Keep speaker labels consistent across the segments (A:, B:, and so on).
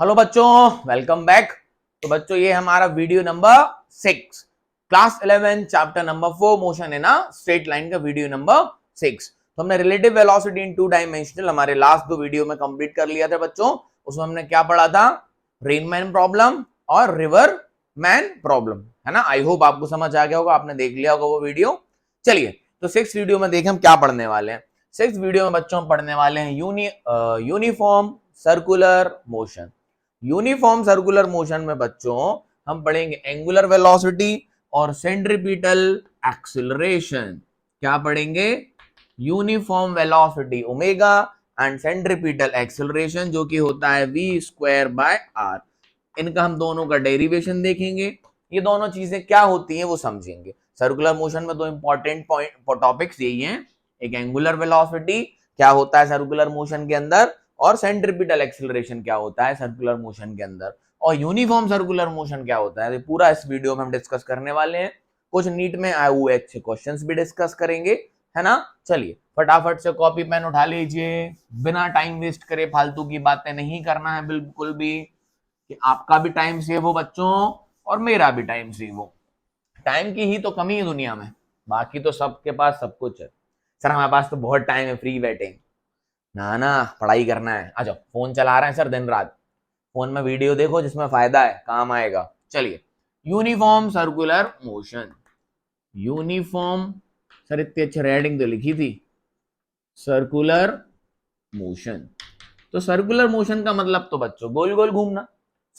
A: Hello बच्चों, welcome back. तो बच्चों ये हमारा video number 6 class 11 chapter number 4 motion है ना, स्ट्रेट लाइन का वीडियो नंबर 6। तो हमने रिलेटिव वेलोसिटी इन टू डायमेंशनल हमारे लास्ट दो वीडियो में कंप्लीट कर लिया था बच्चों। उसमें हमने क्या पढ़ा था? रेनमैन प्रॉब्लम और रिवर मैन प्रॉब्लम, है ना। आई होप आपको समझ आ गया होगा, आपने देख लिया होगा वो वीडियो। चलिए तो 6 वीडियो में देखें हम क्या पढ़ने वाले हैं। 6 वीडियो में बच्चों हम पढ़ने वाले हैं uniform circular motion. Uniform circular motion में बच्चों हम पढ़ेंगे एंगुलर वेलोसिटी और सेंट्रीपिटल एक्सीलरेशन। क्या पढ़ेंगे? Uniform velocity omega and centripetal acceleration जो कि होता है v²/r। इनका हम दोनों का डेरिवेशन देखेंगे। ये दोनों चीजें क्या होती हैं वो समझेंगे। सर्कुलर मोशन में दो इंपॉर्टेंट पॉइंट टॉपिक्स यही हैं, एक एंगुलर वेलोसिटी क्या होता है सर्कुलर मोशन के अंदर, और सेंट्रीपिटल एक्सीलरेशन क्या होता है सर्कुलर मोशन के अंदर, और यूनिफॉर्म सर्कुलर मोशन क्या होता है। पूरा इस वीडियो में हम डिस्कस करने वाले हैं। कुछ नीट में आए हुए अच्छे क्वेश्चंस भी डिस्कस करेंगे, है ना। चलिए फटाफट से कॉपी पेन उठा लीजिए, बिना टाइम वेस्ट करे फालतू की बातें नहीं करना है बिल्कुल भी, कि आपका भी टाइम सेव हो बच्चों और मेरा भी टाइम सेव हो। टाइम की ही तो कमी है दुनिया में, बाकी तो सबके पास सब कुछ है। सर हमारे पास तो बहुत टाइम है फ्री बैठे, ना ना पढ़ाई करना है। आ जाओ, फोन चला रहे हैं सर दिन रात, फोन में वीडियो देखो जिसमें फायदा है, काम आएगा। चलिए uniform circular motion. Uniform, sir इतनी अच्छी रेडिंग तो लिखी थी, सर्कुलर मोशन। तो सर्कुलर मोशन का मतलब तो बच्चों गोल गोल घूमना।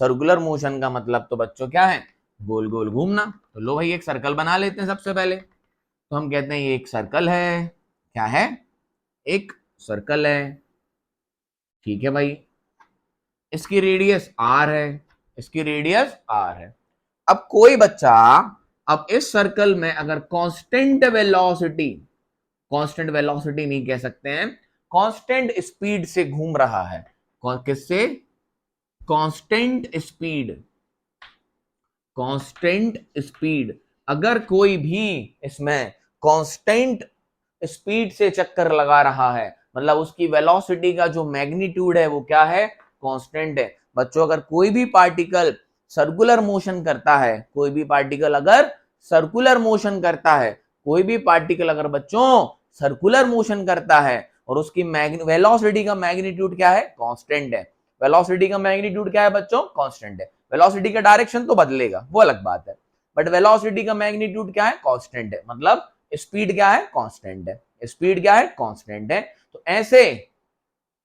A: सर्कुलर मोशन का मतलब तो बच्चों क्या है? गोल गोल घूमना। तो लो भाई एक सर्कल बना लेते हैं सबसे पहले। तो हम कहते हैं ये एक सर्कल है। क्या है? एक सर्कल है। ठीक है भाई, इसकी रेडियस आर है, इसकी रेडियस आर है। अब कोई बच्चा अब इस सर्कल में अगर कांस्टेंट वेलोसिटी, कांस्टेंट वेलोसिटी नहीं कह सकते हैं, कांस्टेंट स्पीड से घूम रहा है। किससे? Constant speed. कांस्टेंट स्पीड, अगर कोई भी इसमें कांस्टेंट स्पीड से चक्कर लगा रहा है, मतलब उसकी वेलोसिटी का जो मैग्नीट्यूड है वो क्या है? कांस्टेंट है। बच्चों अगर कोई भी पार्टिकल सर्कुलर मोशन करता है, कोई भी पार्टिकल अगर सर्कुलर मोशन करता है, कोई भी पार्टिकल अगर बच्चों सर्कुलर मोशन करता है और उसकी वेलोसिटी का मैग्नीट्यूड क्या है? कांस्टेंट है। वेलोसिटी का मैग्नीट्यूड क्या है बच्चों? कांस्टेंट है। वेलोसिटी का डायरेक्शन तो बदलेगा, वो अलग बात है, बट वेलोसिटी का मैग्नीट्यूड क्या है? कांस्टेंट है। मतलब स्पीड क्या है? कांस्टेंट है। स्पीड क्या है? कांस्टेंट है। तो ऐसे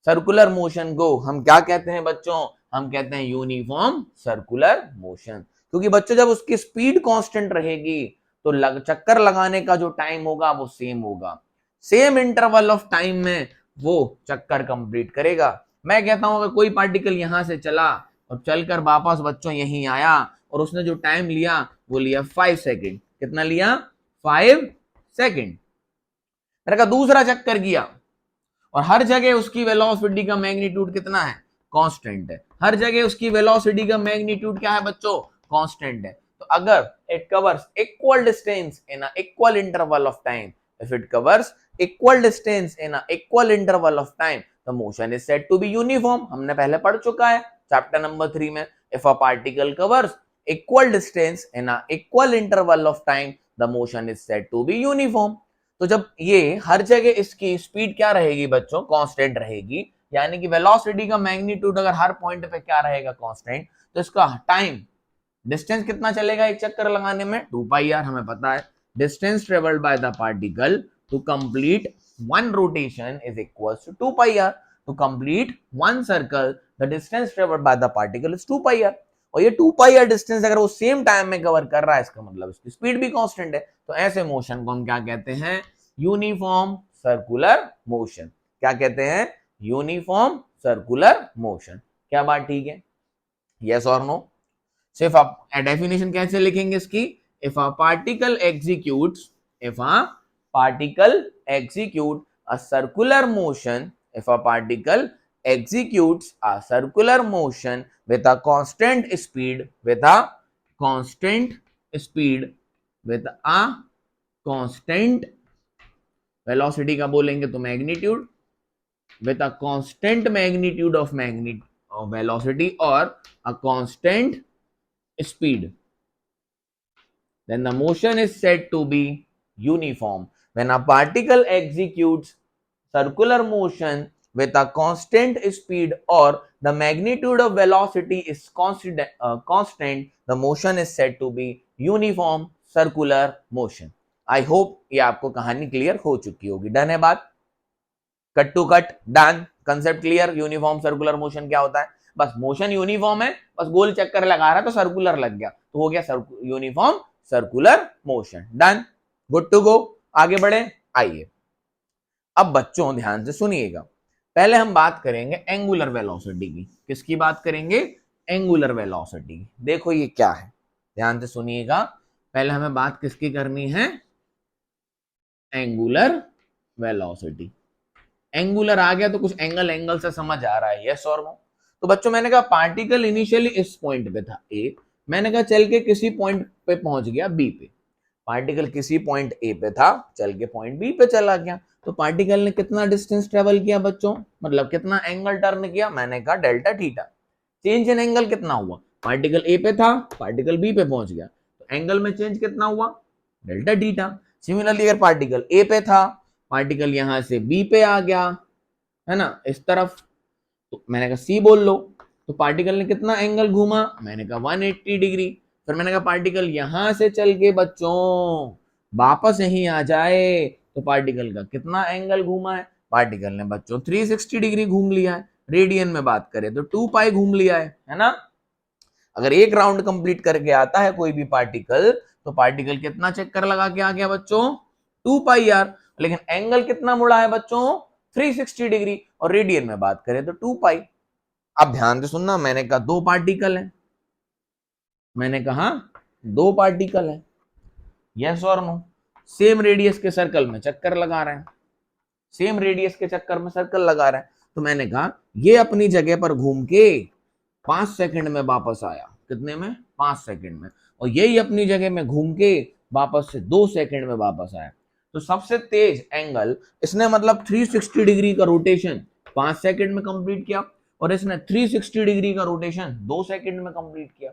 A: सर्कुलर मोशन को हम क्या कहते हैं बच्चों? हम कहते हैं यूनिफॉर्म सर्कुलर मोशन। क्योंकि बच्चों जब उसकी स्पीड कांस्टेंट रहेगी तो चक्कर लगाने का जो टाइम होगा वो सेम होगा, सेम इंटरवल ऑफ टाइम में वो चक्कर कंप्लीट करेगा। मैं कहता हूं अगर कोई पार्टिकल यहां से चला और चलकर वापस बच्चों यहीं आया और उसने जो टाइम लिया वो लिया 5 सेकेंड। कितना लिया? 5 सेकेंड। मैंने कहा दूसरा चक्कर किया और हर जगह उसकी वेलोसिटी का मैग्नीट्यूड कितना है? कांस्टेंट है। हर जगह उसकी वेलोसिटी का मैग्नीट्यूड क्या है बच्चों? कांस्टेंट है। तो अगर it covers equal distance in a equal interval of time, if it covers equal distance in a equal interval of time, the motion is said to be uniform. हमने पहले पढ़ चुका है चैप्टर नंबर 3 में। If a particle covers equal distance in a equal interval of time, the motion is said to be uniform. तो जब ये हर जगह इसकी स्पीड क्या रहेगी बच्चों? कांस्टेंट रहेगी, यानी कि वेलोसिटी का मैग्नीट्यूड अगर हर पॉइंट पे क्या रहेगा? कांस्टेंट, तो इसका टाइम डिस्टेंस कितना चलेगा एक चक्कर लगाने में? 2πr, हमें पता है distance travelled by the particle to complete one rotation is equal to 2πr। To complete one circle the distance travelled by the particle is 2πr। और ये 2πr डिस्टेंस अगर वो सेम टाइम में कवर कर रहा है, इसका मतलब इसकी स्पीड भी कांस्टेंट है। तो ऐसे मोशन को हम क्या कहते हैं? Uniform circular motion. क्या कहते हैं? Uniform circular motion. क्या बात ठीक है? यस और नो? सिर्फ आप डेफिनेशन कैसे लिखेंगे इसकी? If a particle executes, if a particle execute a circular motion, if a particle executes a circular motion with a constant speed, with a constant speed, with a constant velocity का बोलेंगे तो magnitude, with a constant magnitude of velocity or a constant speed, then the motion is said to be uniform. When a particle executes circular motion with a constant speed or the magnitude of velocity is constant, the motion is said to be uniform circular motion. I hope ये आपको कहानी clear हो चुकी होगी. Done है बात? Cut to cut done. Concept clear. Uniform circular motion क्या होता है? बस मोशन यूनिफॉर्म है, बस गोल चक्कर लगा रहा है तो सर्कुलर लग गया, तो हो गया uniform circular motion. Done. Good to go. आगे बढ़े. आइए अब बच्चों ध्यान से सुनिएगा. पहले हम बात करेंगे एंगुलर वेलोसिटी की. किसकी बात करेंगे? एंगुलर वेलोसिटी की. देखो ये क्या है, ध्यान से सुनिएगा. पहले हमें बात किसकी करनी है? Angular velocity. एंगुलर आ गया तो कुछ एंगल से समझ आ रहा है, यस और नो. तो बच्चों मैंने कहा पार्टिकल इनिशियली इस पॉइंट पे था ए, मैंने कहा चल के किसी पॉइंट पे पहुंच गया बी पे. पार्टिकल किसी पॉइंट ए पे था, चल के पॉइंट बी पे चला गया. तो पार्टिकल ने कितना डिस्टेंस ट्रेवल किया बच्चों? मतलब कितना एंगल टर्न किया? मैंने कहा delta theta. Change in angle कितना हुआ? पार्टिकल ए पे था, पार्टिकल बी पे पहुंच गया, तो एंगल में चेंज कितना हुआ? Delta theta. सिमिलरली अगर पार्टिकल ए पे था, पार्टिकल यहां से बी पे आ गया, है ना, इस तरफ, तो मैंने कहा सी बोल लो. तो पार्टिकल ने कितना एंगल घूमा? मैंने कहा 180 डिग्री. फिर मैंने कहा पार्टिकल यहां से चल के बच्चों वापस यहीं आ जाए तो पार्टिकल का कितना एंगल घूमा है? पार्टिकल ने बच्चों 360 डिग्री घूम लिया है. रेडियन में बात करें तो 2 पाई घूम लिया है ना. अगर एक राउंड कंप्लीट करके आता है कोई भी पार्टिकल, तो पार्टिकल कितना चक्कर लगा के आ गया बच्चों? 2 पाई आर. लेकिन एंगल कितना मुड़ा है बच्चों? 360 डिग्री. और रेडियन में बात करें तो 2 पाई. अब ध्यान से सुनना, मैंने कहा दो पार्टिकल है, मैंने कहा दो पार्टिकल है, यस और नो. सेम रेडियस के सर्कल में चक्कर लगा रहे हैं, सेम रेडियस के चक्कर में सर्कल लगा रहे हैं. तो मैंने कहा ये अपनी जगह पर घूम के 5 सेकंड में वापस आया. कितने में? 5 सेकंड में. और यही अपनी जगह में घूम के वापस से 2 सेकंड में वापस आया. तो सबसे तेज एंगल इसने, मतलब 360 डिग्री का रोटेशन 5 सेकंड में कंप्लीट किया, और इसने 360 डिग्री का रोटेशन 2 सेकंड में कंप्लीट किया.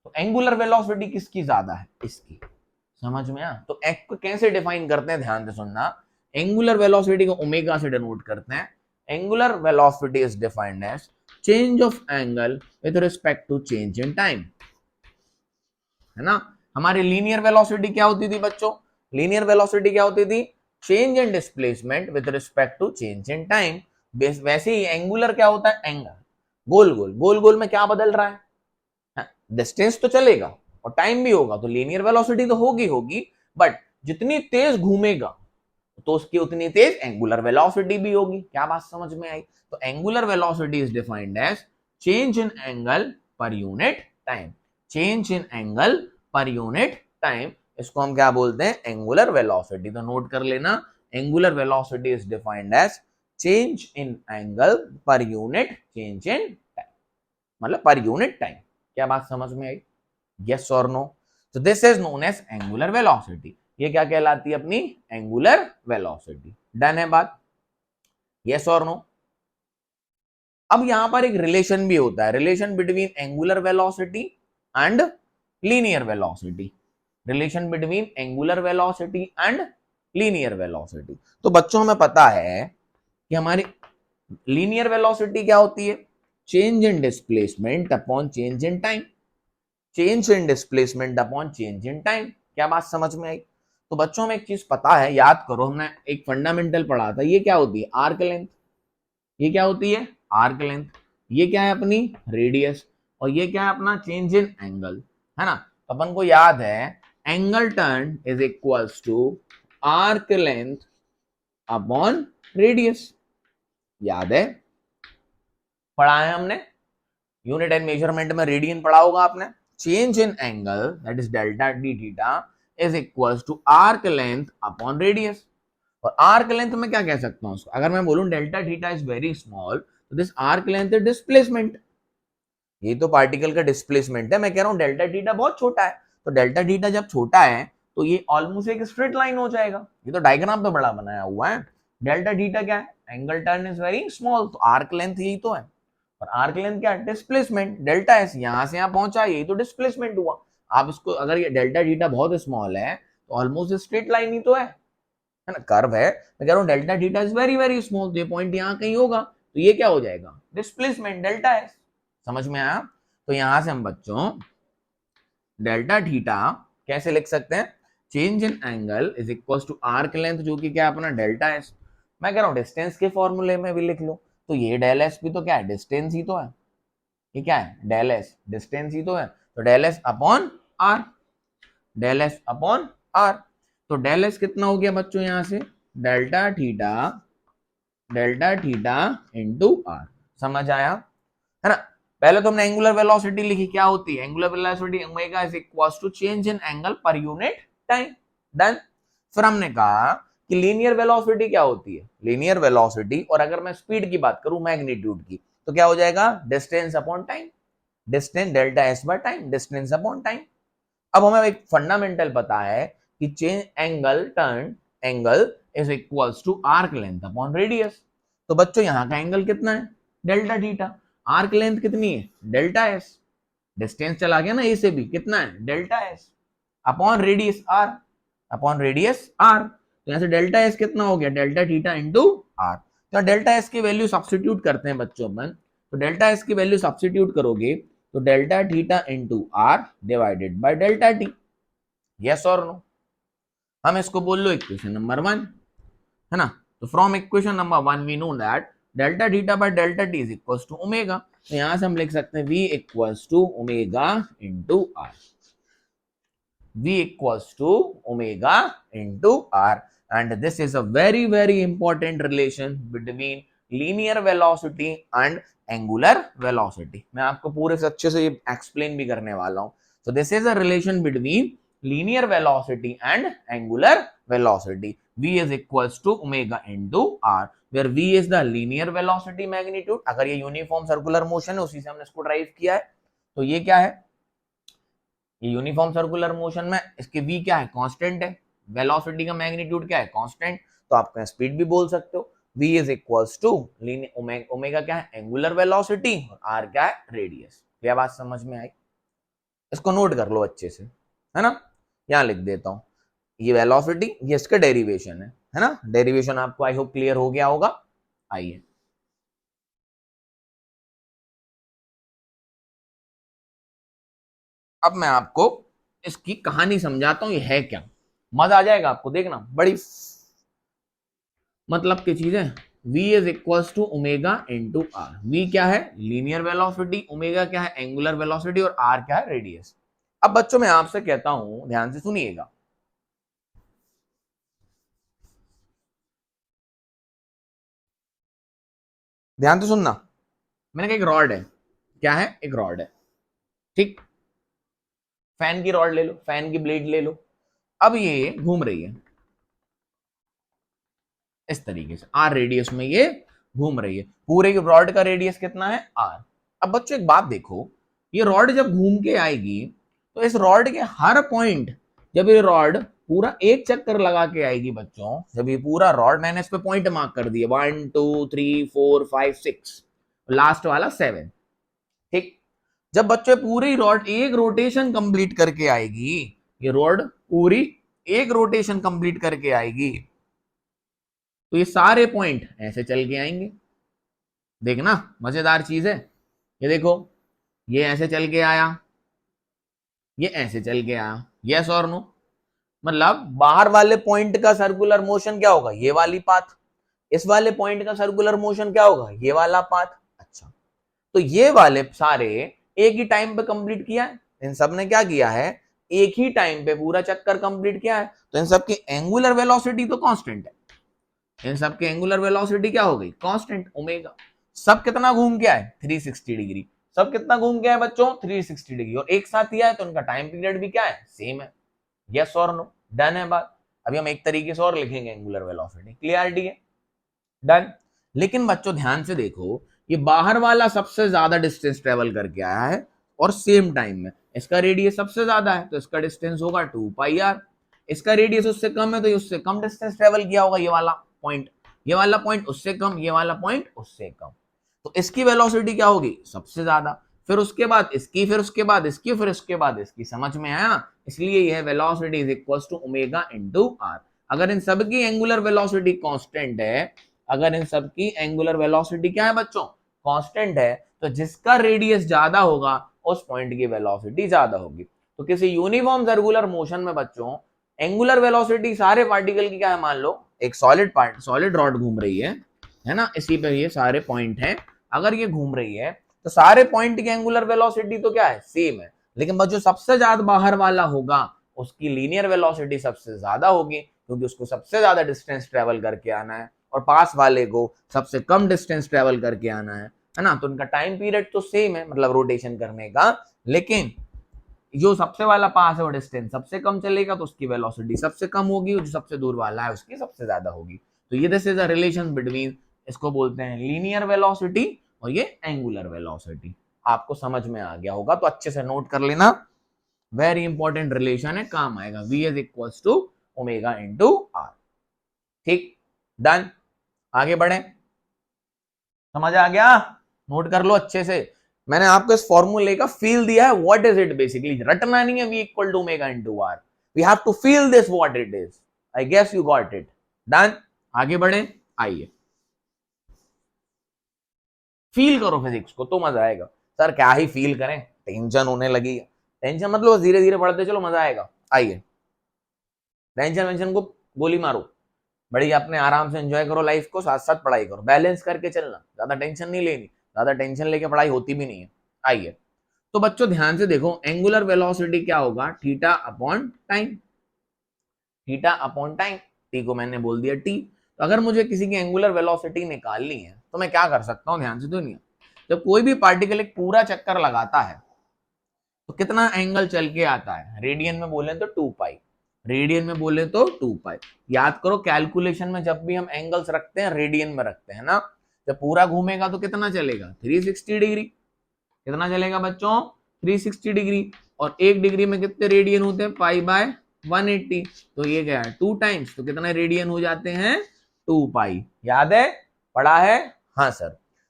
A: तो एंगुलर वेलोसिटी किसकी ज्यादा है? इसकी. समझ में आ? तो एक्ट को कैसे डिफाइन करते हैं, ध्यान से सुनना. एंगुलर वेलोसिटी को ओमेगा से डिनोट करते हैं. Angular velocity is defined as change of angle with respect to change in time, है ना. हमारी लीनियर वेलोसिटी क्या होती थी बच्चों? लीनियर वेलोसिटी क्या होती थी? Change in displacement with respect to change in time. वैसे ही एंगुलर क्या होता है? एंगल गोल गोल, गोल गोल में क्या बदल रहा है? डिस्टेंस तो चलेगा और टाइम भी होगा, तो लीनियर वेलोसिटी तो होगी, बट जितनी तेज घूमेगा तो उसकी उतनी तेज एंगुलर वेलोसिटी भी होगी. क्या बात समझ में आई? तो angular velocity is defined as change in angle per unit time. Change in angle per unit time, इसको हम क्या बोलते हैं? Angular velocity. तो नोट कर लेना, angular velocity is defined as change in angle per unit change in time, मतलब per unit time. क्या बात समझ में आई? यस और नो. तो this is known as angular velocity. ये क्या कहलाती है? अपनी एंगुलर वेलोसिटी. डन है बात? यस और नो. अब यहां पर एक रिलेशन भी होता है, relation between angular velocity and linear velocity. Relation between angular velocity and linear velocity. तो बच्चों हमें पता है कि हमारी लीनियर वेलोसिटी क्या होती है? Change in displacement upon change in time. Change in displacement upon change in time. क्या बात समझ में आई? तो बच्चों में एक चीज पता है, याद करो, हमने एक फंडामेंटल पढ़ा था. ये क्या होती है? Arc length. ये क्या होती है? Arc length. ये क्या है? अपनी रेडियस. और ये क्या है? अपना चेंज इन एंगल, है ना. तो अपन को याद है angle turn is equals to arc length upon radius. याद है? पढ़ा है हमने. यूनिट एंड मेजरमेंट में रेडियन पढ़ा होगा आपने. Change in angle that is delta d theta is equals to arc length upon radius. और आर्क लेंथ में क्या कह सकता हूं उसको? अगर मैं बोलूं delta theta is very small, तो this arc length is displacement. ये तो पार्टिकल का डिस्प्लेसमेंट है. मैं कह रहा हूं डेल्टा थीटा बहुत छोटा है. तो डेल्टा थीटा जब छोटा है तो ये ऑलमोस्ट एक स्ट्रेट लाइन हो जाएगा. ये तो डायग्राम पे बड़ा बनाया हुआ है. डेल्टा थीटा क्या है? Angle turn is very small. तो आर्क लेंथ यही तो है. और आर्क लेंथ क्या है? डिस्प्लेसमेंट, डेल्टा एस, यहां से यहां पहुंचा, यही तो डिस्प्लेसमेंट हुआ। आप इसको, अगर ये डेल्टा थीटा बहुत स्मॉल है तो ऑलमोस्ट स्ट्रेट लाइन ही तो है ना, कर्व है। मैं कह रहा हूँ delta theta is very very small, तो ये पॉइंट यहाँ कहीं होगा, तो ये क्या हो जाएगा? Displacement delta S. समझ में आया? तो यहां से हम बच्चों डेल्टा थीटा कैसे लिख सकते हैं? Change in angle is equal to arc length, जो कि क्या है अपना डेल्टा एस। मैं कह रहा हूँ डिस्टेंस के फॉर्मूले में भी लिख लो, तो ये डेल एस भी तो क्या है? डिस्टेंस ही तो है। ये क्या है? डेल एस, डिस्टेंस ही तो है। तो del S upon R, del S upon R. तो डेल एस कितना हो गया बच्चों? यहां से डेल्टा थीटा इंटू आर। समझ आया है ना? पहले तो हमने एंगुलर वेलोसिटी लिखी, क्या होती है angular velocity? Omega is equals to change in angle per unit time. Done. फिर हमने कहा कि लीनियर वेलोसिटी क्या होती है? लीनियर वेलोसिटी, और अगर मैं स्पीड की बात करूं मैग्नीट्यूड की, तो क्या हो जाएगा? Distance upon time, distance delta S by time, distance upon time. अब हमें एक फंडामेंटल पता है कि change angle, turn angle is equals to arc length upon radius. तो बच्चों यहां का एंगल कितना है? Delta theta. आर्क लेंथ कितनी है? Delta S. डिस्टेंस चला गया ना ए से भी, कितना है? Delta S upon radius R, upon radius R. तो यहां से डेल्टा एस कितना हो गया? Delta theta into are. तो डेल्टा एस की वैल्यू सब्स्टिट्यूट करते हैं बच्चों अपन। तो डेल्टा एस की वैल्यू सब्स्टिट्यूट करोगे तो delta theta into R divided by delta T. Yes और नो? हम इसको बोल लो इक्वेशन नंबर 1, है ना? तो from equation number 1 we know that delta theta by delta T is equals to omega. तो यहां से हम लिख सकते हैं v equals to omega into R, v equals to omega into R. And this is a very very important relation between linear velocity and angular velocity. मैं आपको पूरे से अच्छे से एक्सप्लेन भी करने वाला हूं। So this is a relation between linear velocity and angular velocity. V is equals to omega into r, where V is the linear velocity magnitude. अगर ये यूनिफॉर्म सर्कुलर मोशन है, उसी से हमने इसको ड्राइव किया है, तो ये क्या है? ये यूनिफॉर्म सर्कुलर मोशन में इसके V क्या है? कांस्टेंट है। वेलोसिटी का मैग्नीट्यूड क्या है? कांस्टेंट। तो आप स्पीड भी बोल सकते हो। V is equals to omega क्या है? एंगुलर वेलोसिटी, और r क्या है? रेडियस। क्या बात समझ में आई? इसको नोट कर लो अच्छे से, है ना? यहां लिख देता हूं, ये वेलोसिटी, ये इसका डेरिवेशन है ना? डेरिवेशन आपको आई होप क्लियर हो गया होगा। आइए अब मैं आपको इसकी कहानी समझाता हूं, ये है क्या। मजा आ जाएगा आपको, देखना बड़ी मतलब की चीज है। v is equals to omega into R. v क्या है? लीनियर वेलोसिटी, ओमेगा क्या है? एंगुलर वेलोसिटी, और r क्या है? रेडियस। अब बच्चों मैं आपसे कहता हूं, ध्यान से सुनिएगा, ध्यान से सुनना। मैंने कहा एक रॉड है, क्या है? एक रॉड है, ठीक। फैन की रॉड ले लो, फैन की ब्लेड ले लो। अब ये घूम रही है इस तरीके से, आर रेडियस में ये घूम रही है। पूरे रॉड का रेडियस कितना है? आर। अब बच्चों एक बात देखो, ये रॉड जब घूम के आएगी तो इस रॉड के हर पॉइंट, जब ये रॉड पूरा एक चक्कर लगा के आएगी बच्चों, जब ये पूरा रॉड, मैंने इस पे पॉइंट मार्क कर दिए 1 2 3 4 5 6, लास्ट वाला 7, ठीक। जब बच्चे पूरी रॉड एक रोटेशन कंप्लीट करके आएगी, ये रॉड पूरी एक रोटेशन कंप्लीट करके आएगी, तो ये सारे पॉइंट ऐसे चल के आएंगे। देखना मजेदार चीज है, ये देखो, ये ऐसे चल के आया, ये ऐसे चल के आया। यस और नो? मतलब बाहर वाले पॉइंट का सर्कुलर मोशन क्या होगा? ये वाली पाथ। इस वाले पॉइंट का सर्कुलर मोशन क्या होगा? ये वाला पाथ। अच्छा, तो ये वाले सारे एक ही टाइम पे कंप्लीट किया है, इन सब ने क्या किया है? एक ही टाइम पे पूरा चक्कर कंप्लीट किया है। तो इन सब की एंगुलर वेलोसिटी तो कांस्टेंट है, इन सब की एंगुलर वेलोसिटी क्या हो गई? Constant, omega. सब कितना घूम के आए? 360 डिग्री। सब कितना घूम के आए बच्चों? 360 डिग्री। और एक साथ ही आए तो उनका टाइम पीरियड भी क्या है? सेम है। यस और नो? डन है बात। अभी हम एक तरीके से और लिखेंगे एंगुलर वेलोसिटी, क्लियरिटी है? डन। लेकिन बच्चों ध्यान से देखो, ये बाहर वाला सबसे ज्यादा डिस्टेंस ट्रेवल करके आया है और सेम टाइम में इसका रेडियस सबसे ज्यादा है, तो इसका डिस्टेंस होगा 2 पाई आर। इसका रेडियस उससे कम है तो ये उससे कम डिस्टेंस ट्रेवल किया होगा, ये वाला पॉइंट, ये वाला पॉइंट उससे कम, ये वाला पॉइंट उससे कम। तो इसकी वेलोसिटी क्या होगी, सबसे ज्यादा, फिर उसके बाद इसकी, फिर उसके बाद इसकी, फिर उसके बाद इसकी। समझ में आया? इसलिए यह velocity is equal to omega into R. अगर इन सबकी एंगुलर वेलोसिटी कांस्टेंट है, अगर इन सबकी एंगुलर वेलोसिटी क्या है बच्चों, कांस्टेंट है, तो जिसका रेडियस ज्यादा होगा उस पॉइंट की वेलोसिटी ज्यादा होगी। तो किसी यूनिफॉर्म सर्कुलर मोशन में बच्चों एंगुलर वेलोसिटी सारे पार्टिकल की क्या है, मान लो एक सॉलिड रॉड घूम रही है ना, इसी पे ये सारे पॉइंट हैं, अगर ये घूम रही है तो सारे पॉइंट की एंगुलर वेलोसिटी तो क्या है, सेम है, लेकिन बस जो सबसे ज्यादा बाहर वाला होगा उसकी लीनियर वेलोसिटी सबसे ज्यादा होगी, क्योंकि उसको सबसे ज्यादा डिस्टेंस ट्रेवल करके आना है, और पास वाले को सबसे कम डिस्टेंस ट्रेवल करके आना है ना। तो उनका टाइम पीरियड तो सेम है, मतलब रोटेशन करने का, लेकिन जो सबसे वाला पास है वो डिस्टेंस सबसे कम चलेगा तो उसकी वेलोसिटी सबसे कम होगी, जो सबसे दूर वाला है उसकी सबसे ज्यादा होगी। तो ये this is a relation between, इसको बोलते हैं लीनियर वेलोसिटी और ये एंगुलर वेलोसिटी। आपको समझ में आ गया होगा तो अच्छे से नोट कर लेना, वेरी इंपॉर्टेंट रिलेशन है, काम आएगा। v is equals to omega into are. ठीक, डन, आगे बढ़े, समझ आ गया, नोट कर लो अच्छे से। मैंने आपको इस फॉर्मूले का फील दिया है, व्हाट इज इट, बेसिकली रटना नहीं है v equal to omega into R, we have to feel this what it is. I guess you got it. Done, आगे बढ़े, आइए फील करो फिजिक्स को तो मजा आएगा। सर क्या ही फील करें, टेंशन होने लगी है। टेंशन मतलब धीरे धीरे बढ़ते चलो, मजा आएगा। आइए, टेंशन वेंशन को गोली मारो, बढ़िया अपने आराम से एंजॉय करो लाइफ को, साथ साथ पढ़ाई करो, बैलेंस करके चलना, ज्यादा टेंशन नहीं लेनी, ज्यादा टेंशन लेके पढ़ाई होती भी नहीं है। आइए, तो बच्चों ध्यान से देखो, एंगुलर वेलोसिटी क्या होगा, theta upon time, theta upon time, T को मैंने बोल दिया टी। तो अगर मुझे किसी की एंगुलर वेलोसिटी निकालनी है तो मैं क्या कर सकता हूं, ध्यान से दुनिया, जब कोई भी पार्टिकल एक पूरा चक्कर लगाता है तो कितना एंगल चल के आता है, रेडियन में बोले तो 2 पाई, रेडियन में बोले तो 2 पाई। याद करो कैलकुलेशन में जब भी हम एंगल्स रखते हैं रेडियन में रखते हैं ना, जब पूरा घूमेगा तो कितना चलेगा, 360 डिग्री, कितना चलेगा बच्चों, 360 डिग्री, और 1 डिग्री में कितने रेडियन होते हैं, पाई बाय 180, तो ये क्या है 2 टाइम्स, तो कितने रेडियन हो जाते हैं, 2 पाई। याद है, पढ़ा है, हाँ सर।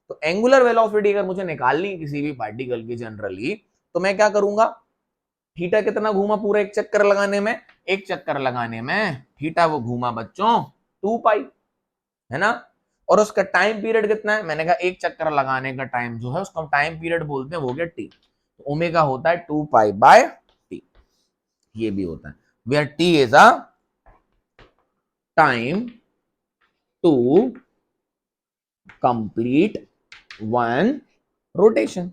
A: तो एंगुलर वेलोसिटी अगर मुझे निकालनी किसी भी पार्टिकल की जनरली, तो मैं क्या करूंगा, थीटा कितना घूमा पूरा एक चक्कर लगाने में, एक चक्कर लगाने में थीटा वो घूमा बच्चों 2 पाई, है ना, और उसका टाइम पीरियड कितना है, मैंने कहा एक चक्कर लगाने का टाइम जो है उसका टाइम पीरियड बोलते हैं, वो गया टी, तो ओमेगा होता है 2 पाई बाय टी, ये भी होता है, where T is a time to complete one rotation,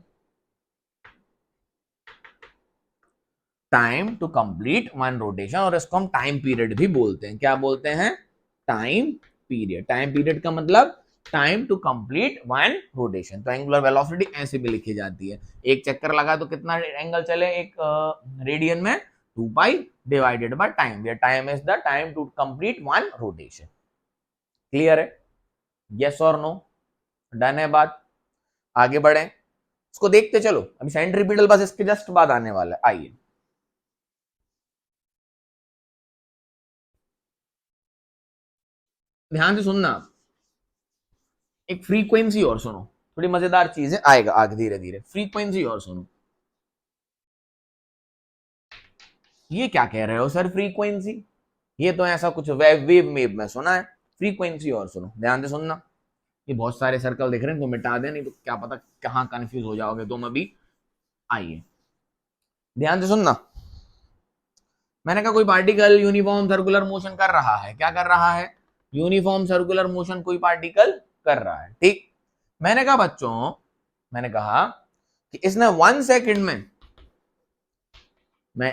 A: time to complete one rotation, और इसको हम टाइम पीरियड भी बोलते हैं, क्या बोलते हैं, टाइम पीरियड। टाइम पीरियड का मतलब time to complete one rotation. तो एंगुलर वेलोसिटी ऐसे भी लिखी जाती है, एक चक्कर लगा तो कितना एंगल चले एक रेडियन में, 2 pi divided by time, where time is the time to complete one rotation. Clear है, यस और नो, डन है बात, आगे बढ़े, इसको देखते चलो, अभी सेंट्रीपिटल बस इसके जस्ट बाद आने वाला है। आइए, ध्यान से सुनना, एक फ्रीक्वेंसी और सुनो, थोड़ी मजेदार चीज है, आएगा आगे धीरे धीरे, फ्रीक्वेंसी और सुनो। ये क्या कह रहे हो सर फ्रीक्वेंसी, ये तो ऐसा कुछ वेव में सुना है, फ्रीक्वेंसी और सुनो, ध्यान से सुनना। ये बहुत सारे सर्कल दिख रहे हैं, तो मिटा दे, नहीं तो क्या पता कहां कंफ्यूज हो जाओगे तुम अभी। आइए, ध्यान से सुनना, मैंने कहा कोई पार्टिकल यूनिफॉर्म सर्कुलर मोशन कर रहा है, क्या कर रहा है, यूनिफॉर्म सर्कुलर मोशन कोई पार्टिकल कर रहा है, ठीक। मैंने कहा बच्चों, मैंने कहा कि इसने 1 सेकंड में,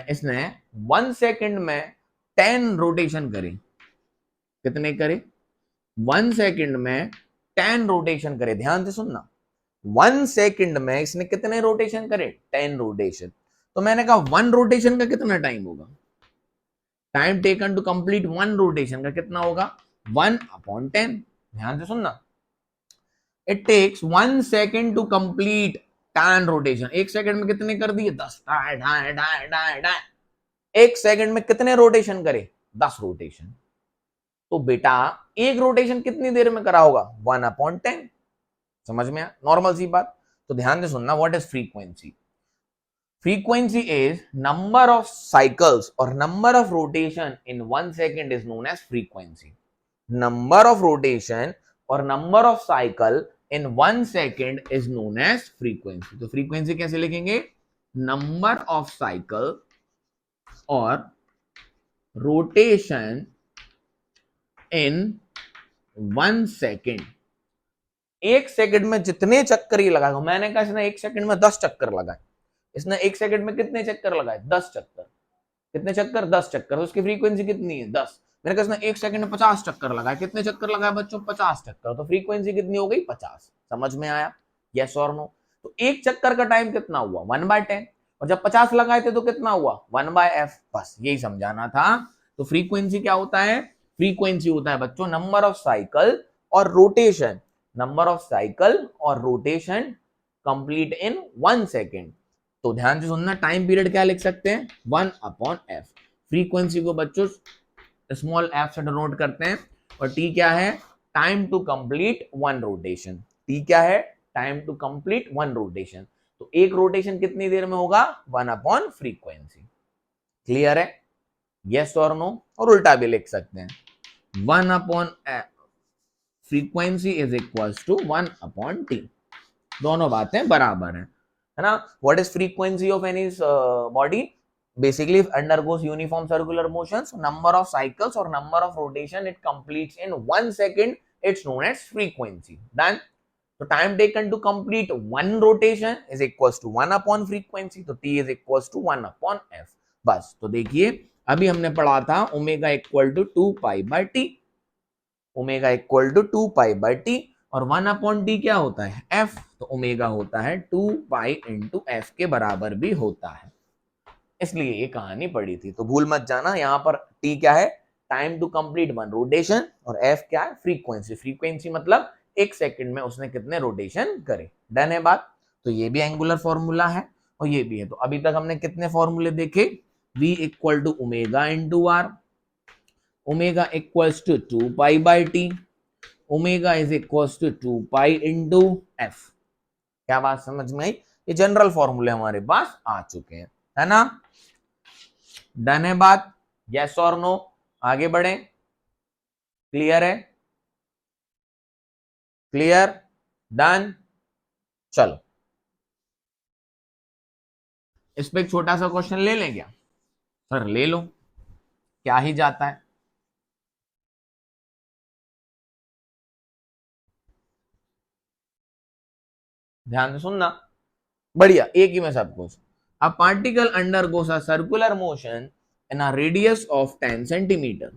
A: इसने 1 सेकंड में 10 रोटेशन करे, कितने करे, 1 सेकंड में 10 रोटेशन करे, ध्यान से सुनना, 1 सेकंड में इसने कितने रोटेशन करे, 10 रोटेशन। तो मैंने कहा 1 रोटेशन का कितना टाइम होगा, time taken to complete 1 rotation का कितना होगा, 1/10। ध्यान से सुनना, it takes 1 second to complete 10 rotation, एक सेकंड में कितने कर दिए, 10, डाय डाय डाय डाय डाय, एक सेकंड में कितने रोटेशन करे, 10 रोटेशन। तो बेटा एक रोटेशन कितनी देर में करा होगा, 1/10, समझ में आया, नॉर्मल सी बात। तो ध्यान से सुनना, what is frequency? Frequency is number of cycles or number of rotation in 1 second is known as frequency. Number of rotation or number of cycle in 1 second is known as frequency. तो frequency कैसे लिखेंगे? Number of cycle or rotation in 1 second. 1 second में जितने चक्कर ये लगाएगा, मैंने कहा इसने 1 सेकंड में 10 चक्कर लगाए, इसने 1 सेकंड में कितने चक्कर लगाए? 10 चक्कर। कितने चक्कर? 10 चक्कर। तो उसकी फ्रीक्वेंसी कितनी है? 10। मैंने कहा इसने 1 सेकंड में 50 चक्कर लगाए, कितने चक्कर लगाए बच्चों? 50 चक्कर। तो फ्रीक्वेंसी कितनी हो गई? 50। समझ में आया? यस और नो? तो एक चक्कर का टाइम कितना हुआ? 1/10। और जब 50 लगाए थे तो कितना हुआ? 1/f। बस यही समझाना था। तो फ्रीक्वेंसी क्या होता है? फ्रीक्वेंसी होता है बच्चों नंबर ऑफ साइकिल और रोटेशन, नंबर ऑफ साइकिल और रोटेशन कंप्लीट इन 1 सेकेंड। तो ध्यान से सुनना, टाइम पीरियड क्या लिख सकते हैं? 1/f। फ्रीक्वेंसी को बच्चों स्मॉल f से डिनोट करते हैं। और t क्या है? Time to complete 1 rotation. t क्या है? Time to complete 1 rotation. तो एक रोटेशन कितनी देर में होगा? 1/फ्रीक्वेंसी। क्लियर है? यस और नो? और उल्टा भी लिख सकते हैं, 1/f frequency is equal to 1/t। दोनों बातें बराबर है ना? What is frequency of any body? Basically, it undergoes uniform circular motions, number of cycles or number of rotation it completes in 1 second, it's known as frequency. Then the time taken to complete 1 rotation is equals to 1/frequency. तो t is equals to 1/f। बस। तो देखिए अभी हमने पढ़ा था omega equal to 2π/t, omega equal to 2π/t और 1/t क्या होता है? f। तो ओमेगा होता है 2π इंटू f के बराबर भी होता है, इसलिए ये कहानी पड़ी थी। तो भूल मत जाना, यहाँ पर t क्या है? टाइम टू कंप्लीट 1 रोटेशन, और f क्या है? फ्रीक्वेंसी। फ्रीक्वेंसी मतलब 1 सेकंड में उसने कितने रोटेशन करे। डन है बात? तो ये भी एंगुलर फॉर्मूला है और ये भी है। तो अभी तक हमने कितने फॉर्मूले देखे? v equal to omega into r, omega equals to 2π/t, omega is equals to 2π into f। क्या बात समझ में आई? ये जनरल फॉर्मूले हमारे पास आ चुके हैं, है ना? डन है बात? यस और नो? आगे बढ़े? क्लियर है? क्लियर? डन? चलो इस पे एक छोटा सा क्वेश्चन ले लें क्या? सर ले लो, क्या ही जाता है। ध्यान से सुनना, बढ़िया, एक ही में सब कुछ। A particle undergoes a circular motion in a radius of 10 centimeter.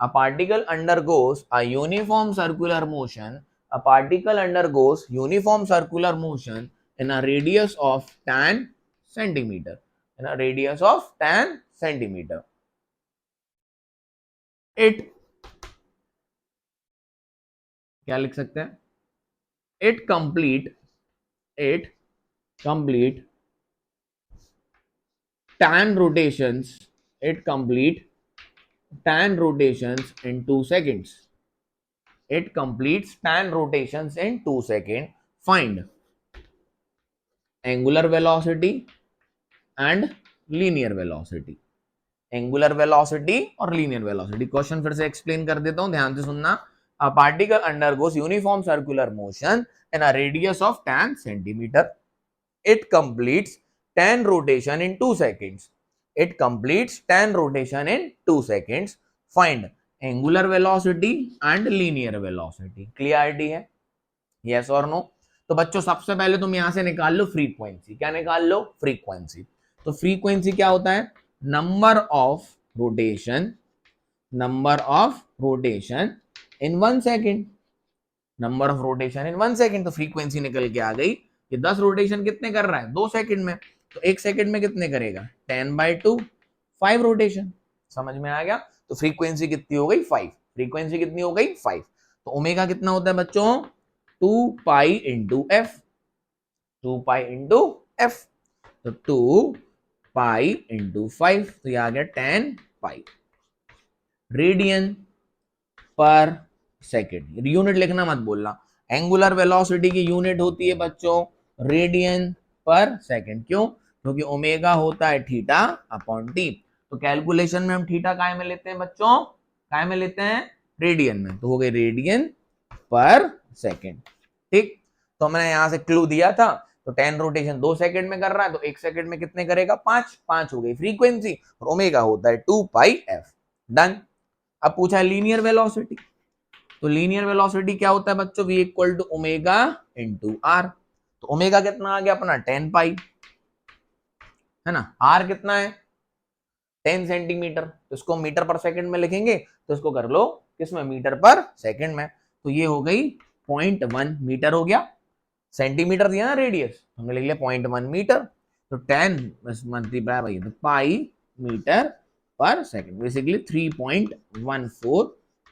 A: A particle undergoes a uniform circular motion. A particle undergoes uniform circular motion in a radius of 10 centimeter. In a radius of 10 centimeter. It क्या लिख सकते हैं? It complete 10 rotations. It complete 10 rotations in 2 seconds. It completes 10 rotations in 2 seconds. Find angular velocity and linear velocity. Angular velocity और linear velocity. Question फिर से explain कर देता हूं, ध्यान से सुनना। A particle undergoes uniform circular motion in a radius of 10 centimetre. It completes 10 rotation in 2 seconds. It completes 10 rotation in 2 seconds. Find angular velocity and linear velocity. Clarity है? Yes और नो? तो बच्चों सबसे पहले तुम यहां से निकाल लो फ्रीक्वेंसी। क्या निकाल लो? फ्रीक्वेंसी। तो फ्रीक्वेंसी क्या होता है? Number of rotation in 1 second. Number of rotation in 1 second. तो फ्रीक्वेंसी निकल के आ गई, ये 10 रोटेशन कितने कर रहा है? 2 सेकेंड में। तो 1 सेकेंड में कितने करेगा? 10/2, 5 रोटेशन। समझ में आ गया? तो फ्रीक्वेंसी कितनी हो गई? 5। फ्रीक्वेंसी कितनी हो गई? 5। तो ओमेगा कितना होता है बच्चों? 2π इंटू एफ। 2π into F. तो 2π इंटू 5, तो ये आ गया 10π रेडियन पर सेकेंड। यूनिट लिखना मत बोलना, एंगुलर वेलोसिटी की यूनिट होती है बच्चों रेडियन पर सेकंड। क्यों? क्योंकि ओमेगा होता है थीटा अपॉन टी। तो कैलकुलेशन में हम थीटा काय में लेते हैं बच्चों? काय में लेते हैं? रेडियन में। तो हो गए रेडियन पर सेकंड। ठीक, तो मैंने यहां से क्लू दिया था। तो 10 रोटेशन 2 सेकंड में कर रहा है, तो 1 सेकंड में कितने करेगा? 5 हो गई फ्रीक्वेंसी, और ओमेगा होता है 2 पाई एफ। डन। अब पूछा है लीनियर वेलोसिटी। तो लीनियर वेलोसिटी क्या होता है बच्चों? v equal to omega into are. तो ओमेगा कितना आ गया अपना? 10 पाई, है ना। आर कितना है? 10 सेंटीमीटर। तो इसको मीटर पर सेकंड में लिखेंगे, तो इसको कर लो किसमें? मीटर पर सेकंड में। तो ये हो गई 0.1 मीटर हो गया। सेंटीमीटर दिया ना रेडियस, हमने लिख लिया 0.1 मीटर। तो 10 मल्टीप्लाई बाई पाई मीटर पर सेकंड, बेसिकली 3.14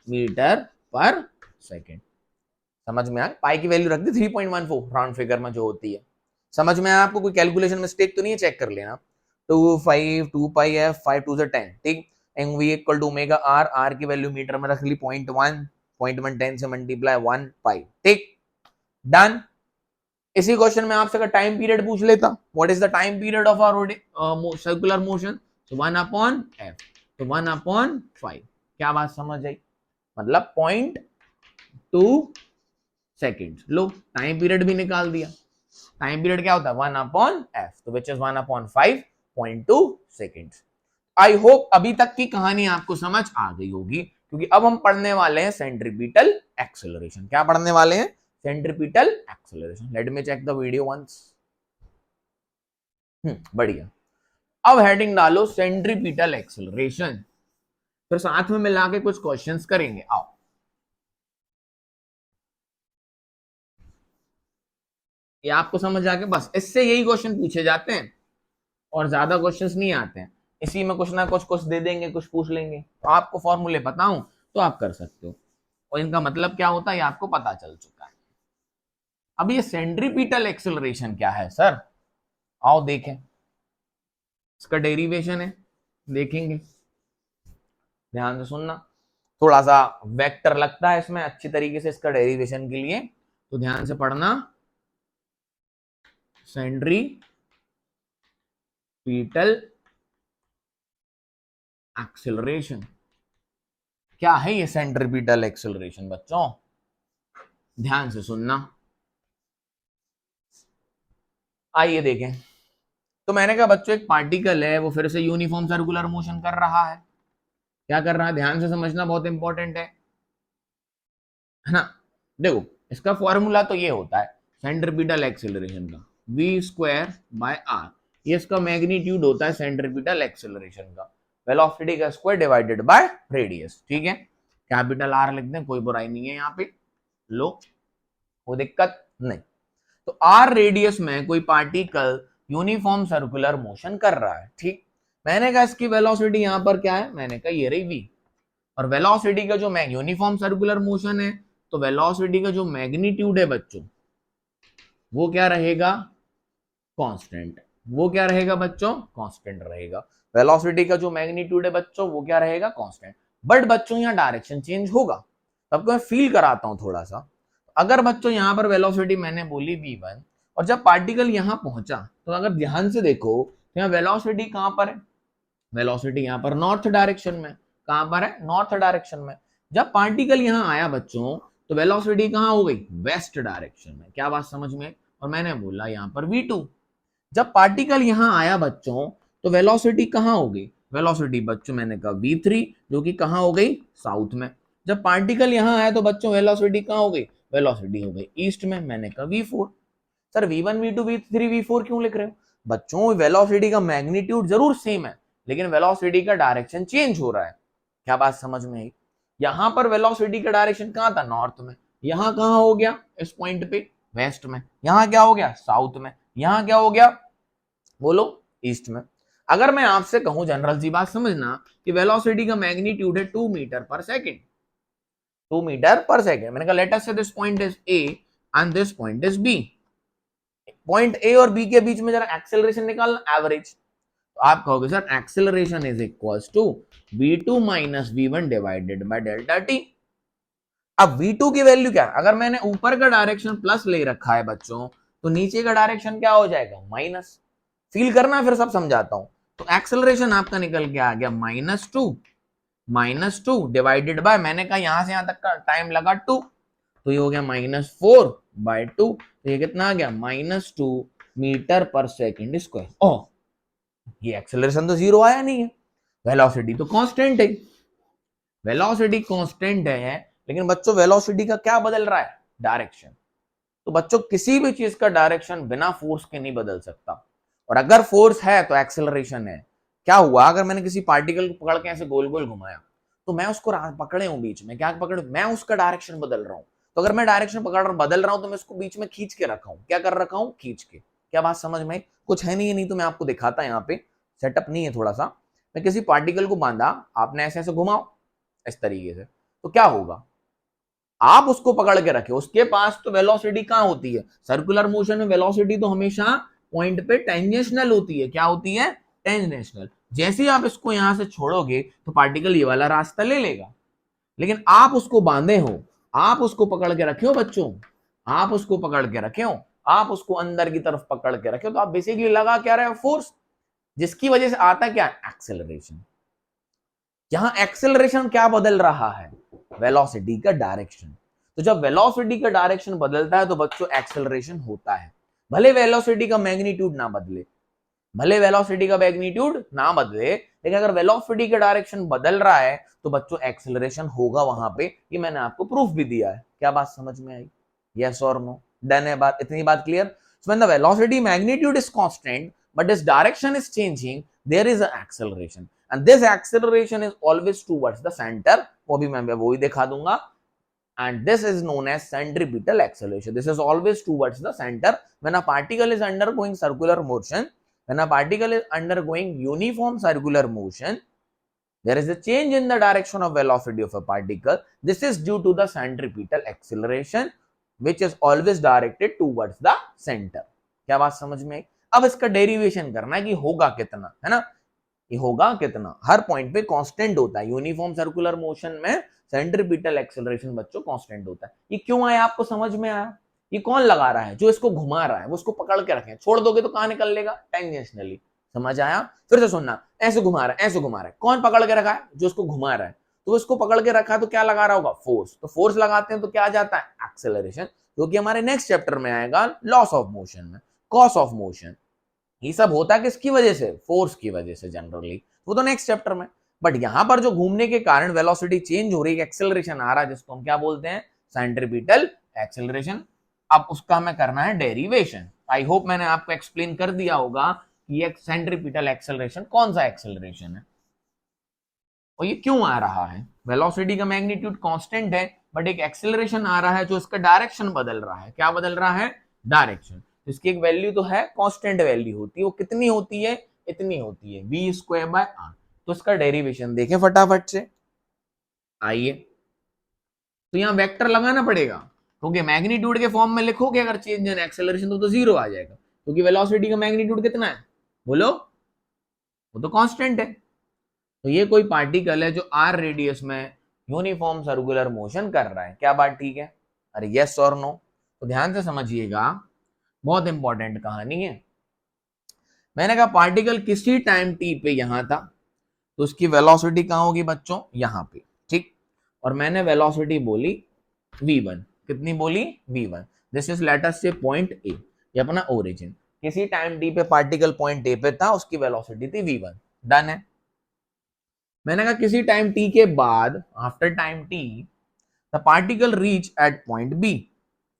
A: मीटर पर सेकंड। समझ में आया? पाई की वैल्यू रख दी 3.14 राउंड फिगर में जो होती है। समझ में आया आपको? कोई कैलकुलेशन मिस्टेक तो नहीं है? चेक कर लेना। 2 पाई एफ 5 2 10। ठीक, and we equal to omega R. R की वैल्यू मीटर में रख ली 0.1 10 से मल्टीप्लाई 1 पाई। ठीक, डन। इसी क्वेश्चन में आपसे अगर टाइम पीरियड पूछ लेता, what is the time period of our circular motion? तो 1 अपॉन एफ, तो 1 अपॉन 5। क्या बात समझ आई? मतलब 0.2 सेकेंड। लो, टाइम पीरियड भी निकाल दिया। टाइम पीरियड क्या होता है? 1 अपॉन एफ, तो which is 1 upon 5.2 second. I hope अभी तक की कहानी आपको समझ आ गई होगी, क्योंकि अब हम पढ़ने वाले हैं सेंट्रीपिटल एक्सेलरेशन। क्या पढ़ने वाले हैं? Centripetal acceleration. Let me check the video once. बढ़िया। अब हेडिंग डालो सेंट्रीपिटल एक्सेलरेशन, फिर साथ में मिला के कुछ क्वेश्चंस करेंगे। आओ, ये आपको समझ आ गया? बस इससे यही क्वेश्चन पूछे जाते हैं, और ज्यादा क्वेश्चंस नहीं आते हैं। इसी में कुछ ना कुछ दे देंगे, कुछ पूछ लेंगे। तो आपको फॉर्मूले बताऊं तो आप कर सकते हो, और इनका मतलब क्या होता है ये आपको पता चल चुका है। अब ये सेंट्रीपिटल एक्सेलरेशन क्या है सर? आओ देखें। इसका डेरिवेशन है, देखेंगे। ध्यान से सुनना, थोड़ा सा वेक्टर लगता है इसमें अच्छी तरीके से इसका डेरिवेशन के लिए, तो ध्यान से पढ़ना। सेंट्रीपिटल एक्सेलरेशन क्या है? ये सेंट्रीपिटल एक्सेलरेशन बच्चों ध्यान से सुनना। आइए देखें। तो मैंने कहा बच्चों एक पार्टिकल है, वो फिर से यूनिफॉर्म सर्कुलर मोशन कर रहा है। क्या कर रहा है? ध्यान से समझना, बहुत इंपॉर्टेंट है ना। देखो, इसका फॉर्मूला तो ये होता है सेंट्रीपिटल एक्सेलरेशन का, v स्क्वायर बाय आर। ये इसका मैग्नीट्यूड होता है सेंट्रीपिटल एक्सेलरेशन का, वेलोसिटी का स्क्वायर डिवाइडेड बाय रेडियस। ठीक है, कैपिटल आर लिख दें, कोई बुराई नहीं है यहाँ पे। लो, कोई दिक्कत नहीं। तो आर रेडियस में कोई पार्टिकल यूनिफॉर्म सर्कुलर मोशन कर रहा है। ठीक, मैंने कहा इसकी वेलोसिटी यहां पर क्या है? मैंने कहा ये रही v। और वेलोसिटी का जो यूनिफॉर्म सर्कुलर मोशन है, तो वेलोसिटी का जो मैग्नीट्यूड है बच्चों, वो क्या रहेगा? कांस्टेंट। वो क्या रहेगा बच्चों? कांस्टेंट रहेगा। वेलोसिटी का जो मैग्नीट्यूड है बच्चों, वो क्या रहेगा? कांस्टेंट। बट बच्चों यहाँ डायरेक्शन चेंज होगा। तो आपको मैं फील कराता हूं थोड़ा सा। अगर बच्चों यहाँ पर वेलोसिटी मैंने बोली v1, और जब पार्टिकल यहाँ पहुंचा, तो अगर ध्यान से देखो तो यहाँ वेलोसिटी कहां पर है? वेलोसिटी यहाँ पर नॉर्थ डायरेक्शन में। कहां पर है? नॉर्थ डायरेक्शन में। जब पार्टिकल यहाँ आया बच्चों, तो वेलोसिटी कहां हो गई? वेस्ट डायरेक्शन में। क्या बात समझ में? और मैंने बोला यहाँ पर v2। जब पार्टिकल यहाँ आया बच्चों, तो वेलोसिटी कहां हो गई? वेलोसिटी बच्चों मैंने कहा v3, जो कि कहां हो गई? साउथ में। जब पार्टिकल यहाँ आया तो बच्चों वेलोसिटी कहां हो गई? वेलोसिटी हो गई ईस्ट में। मैंने कहा v4। Sir v1 v2 v3 v4 क्यों लिख रहे हो? बच्चों वेलोसिटी का मैग्नीट्यूड जरूर सेम है, लेकिन वेलोसिटी का डायरेक्शन चेंज हो रहा है। क्या बात समझ में आई? यहां पर वेलोसिटी का डायरेक्शन कहां था? नॉर्थ में। यहां कहां हो गया? इस पॉइंट पे वेस्ट में। यहां क्या हो गया? साउथ में। यहां क्या हो गया? बोलो, ईस्ट में। अगर मैं आपसे कहूं, जनरल सी बात समझना, कि वेलोसिटी का मैग्नीट्यूड है 2 metre per second. 2 metre per second. मैंने कहा let us say this point is A and this point is B. Point A और बी के बीच में जरा एक्सेलरेशन निकालना, एवरेज। तो आप कहोगे sir acceleration is equals to v2 minus v1 divided by delta T. अब v2 की वैल्यू क्या है, अगर मैंने ऊपर का डायरेक्शन प्लस ले रखा है बच्चों, तो नीचे का डायरेक्शन क्या हो जाएगा, माइनस। फील करना, फिर सब समझाता हूं। तो एक्सेलरेशन आपका निकल के आ गया माइनस टू डिवाइडेड बाय, मैंने कहा यहां से यहां तक का टाइम लगा 2, तो ये हो गया -4/2। तो ये कितना आ गया, -2 मीटर पर सेकेंड स्क्वायर। ओ, ये एक्सेलरेशन तो जीरो आया नहीं है, वेलोसिटी तो कांस्टेंट है। वेलोसिटी कांस्टेंट है, लेकिन बच्चों वेलोसिटी का क्या बदल रहा है, डायरेक्शन। तो बच्चों किसी भी चीज का डायरेक्शन बिना फोर्स के नहीं बदल सकता, और अगर फोर्स है तो एक्सेलरेशन है। क्या हुआ, अगर मैंने किसी पार्टिकल को पकड़ के ऐसे गोल गोल घुमाया, तो मैं उसको पकड़े हूं बीच में, क्या पकड़े, मैं उसका डायरेक्शन बदल रहा हूं। तो अगर मैं डायरेक्शन बदल रहा हूं, तो मैं उसको बीच में खींच के रखा हूं, क्या कर रखा हूं, खींच के। क्या बात समझ में, कुछ है नहीं तो मैं आपको दिखाता, यहाँ पे सेटअप नहीं है थोड़ा सा। मैं किसी पार्टिकल को बांधा, आपने ऐसे ऐसे घुमाओ इस तरीके से, तो क्या होगा, आप उसको पकड़ के रखे, उसके पास तो वेलोसिटी कहां होती है, सर्कुलर मोशन में वेलोसिटी तो हमेशा पॉइंट पे टेंजेंशियल होती है। क्या होती है, टेंजेंशियल। जैसे ही आप इसको यहां से छोड़ोगे तो पार्टिकल ये वाला रास्ता ले लेगा, लेकिन आप उसको बांधे हो, आप उसको पकड़ के रखे हो बच्चों, आप उसको पकड़ के रखे हो, आप उसको अंदर की तरफ पकड़ के रखे हो, तो आप बेसिकली लगा क्या रहे हो, फोर्स, जिसकी वजह से आता क्या, एक्सेलरेशन। यहां एक्सेलरेशन क्या बदल रहा है, वेलोसिटी का डायरेक्शन। तो जब वेलोसिटी का डायरेक्शन बदलता है तो बच्चों एक्सेलरेशन होता है, भले वेलोसिटी का मैग्नीट्यूड ना बदले, भले वेलोसिटी का मैग्नीट्यूड ना बदले, लेकिन अगर वेलोसिटी का डायरेक्शन बदल रहा है तो बच्चों एक्सेलरेशन होगा वहां पे। ये मैंने आपको प्रूफ भी दिया है। क्या बात समझ में आई, यस और नो, डन है बात, इतनी बात clear. So when the velocity magnitude is constant but its direction is changing, there is a acceleration, and this acceleration is always towards the centre. वो भी मैं वो ही दिखा दूंगा, and this is known as centripetal acceleration. This is always towards the center. When a particle is undergoing circular motion, when a particle is undergoing uniform circular motion, there is a change in the direction of velocity of a particle. This is due to the centripetal acceleration, which is always directed towards the center. क्या बात समझ में आई। अब इसका derivation करना है कि होगा कितना, है ना, ये होगा कितना, हर पॉइंट पे कांस्टेंट होता है। यूनिफॉर्म सर्कुलर मोशन में सेंट्रीपिटल एक्सेलरेशन बच्चों कांस्टेंट होता है। ये क्यों आया, आपको समझ में आया, ये कौन लगा रहा है, जो इसको घुमा रहा है, वो उसको पकड़ के रखें, छोड़ दोगे तो कहां निकल लेगा, टेंजेंशियली। समझ आया, फिर से सुनना, ऐसे घुमा रहा है, ऐसे घुमा रहा है, कौन पकड़ के रखा है, जो उसको घुमा रहा है। तो उसको पकड़ के रखा है तो क्या लगा रहा होगा, फोर्स। तो फोर्स लगाते हैं तो क्या आ जाता है, एक्सेलरेशन, जो कि हमारे नेक्स्ट चैप्टर में आएगा, लॉस ऑफ मोशन में, कॉस ऑफ मोशन। ये सब होता है किसकी वजह से, फोर्स की वजह से जनरली, वो तो नेक्स्ट चैप्टर में। बट यहां पर जो घूमने के कारण वेलोसिटी चेंज हो रही है, एक्सेलरेशन आ रहा है, जिसको हम क्या बोलते हैं, सेंट्रीपिटल एक्सेलरेशन। अब उसका हमें करना है डेरिवेशन। आई होप मैंने आपको एक्सप्लेन कर दिया होगा कि ये सेंट्रीपिटल एक्सेलरेशन कौन सा एक्सेलरेशन है और ये क्यों आ रहा है। वेलोसिटी का मैग्नीट्यूड कांस्टेंट है, बट एक एक्सेलरेशन आ रहा है जो इसका डायरेक्शन बदल रहा है। क्या बदल रहा है, डायरेक्शन। इसकी एक वैल्यू तो है, कांस्टेंट वैल्यू होती है, वो कितनी होती है, इतनी होती है, v²/r। तो इसका डेरिवेशन देखें फटाफट से, आइए। तो यहां वेक्टर लगाना पड़ेगा, क्योंकि मैग्नीट्यूड के फॉर्म में लिखोगे अगर चेंज इन एक्सेलरेशन तो जीरो आ जाएगा, क्योंकि वेलोसिटी का मैग्नीट्यूड कितना है, बोलो, वो तो कांस्टेंट है। तो ये कोई पार्टिकल है जो आर रेडियस में यूनिफॉर्म सर्कुलर मोशन कर रहा है। क्या बात ठीक है, अरे यस और नो। तो ध्यान से समझिएगा, बहुत इंपॉर्टेंट कहानी है। मैंने कहा पार्टिकल किसी टाइम टी पे यहां था, तो उसकी वेलोसिटी कहां होगी बच्चों, यहां पे, ठीक। और मैंने वेलोसिटी बोली v1, कितनी बोली, v1। This is late us से पॉइंट ए, ये अपना ओरिजिन। किसी टाइम टी पे पार्टिकल पॉइंट ए पे था, उसकी वेलोसिटी थी v1, डन है। मैंने कहा किसी टाइम टी के बाद, after time T, the particle reach at point B,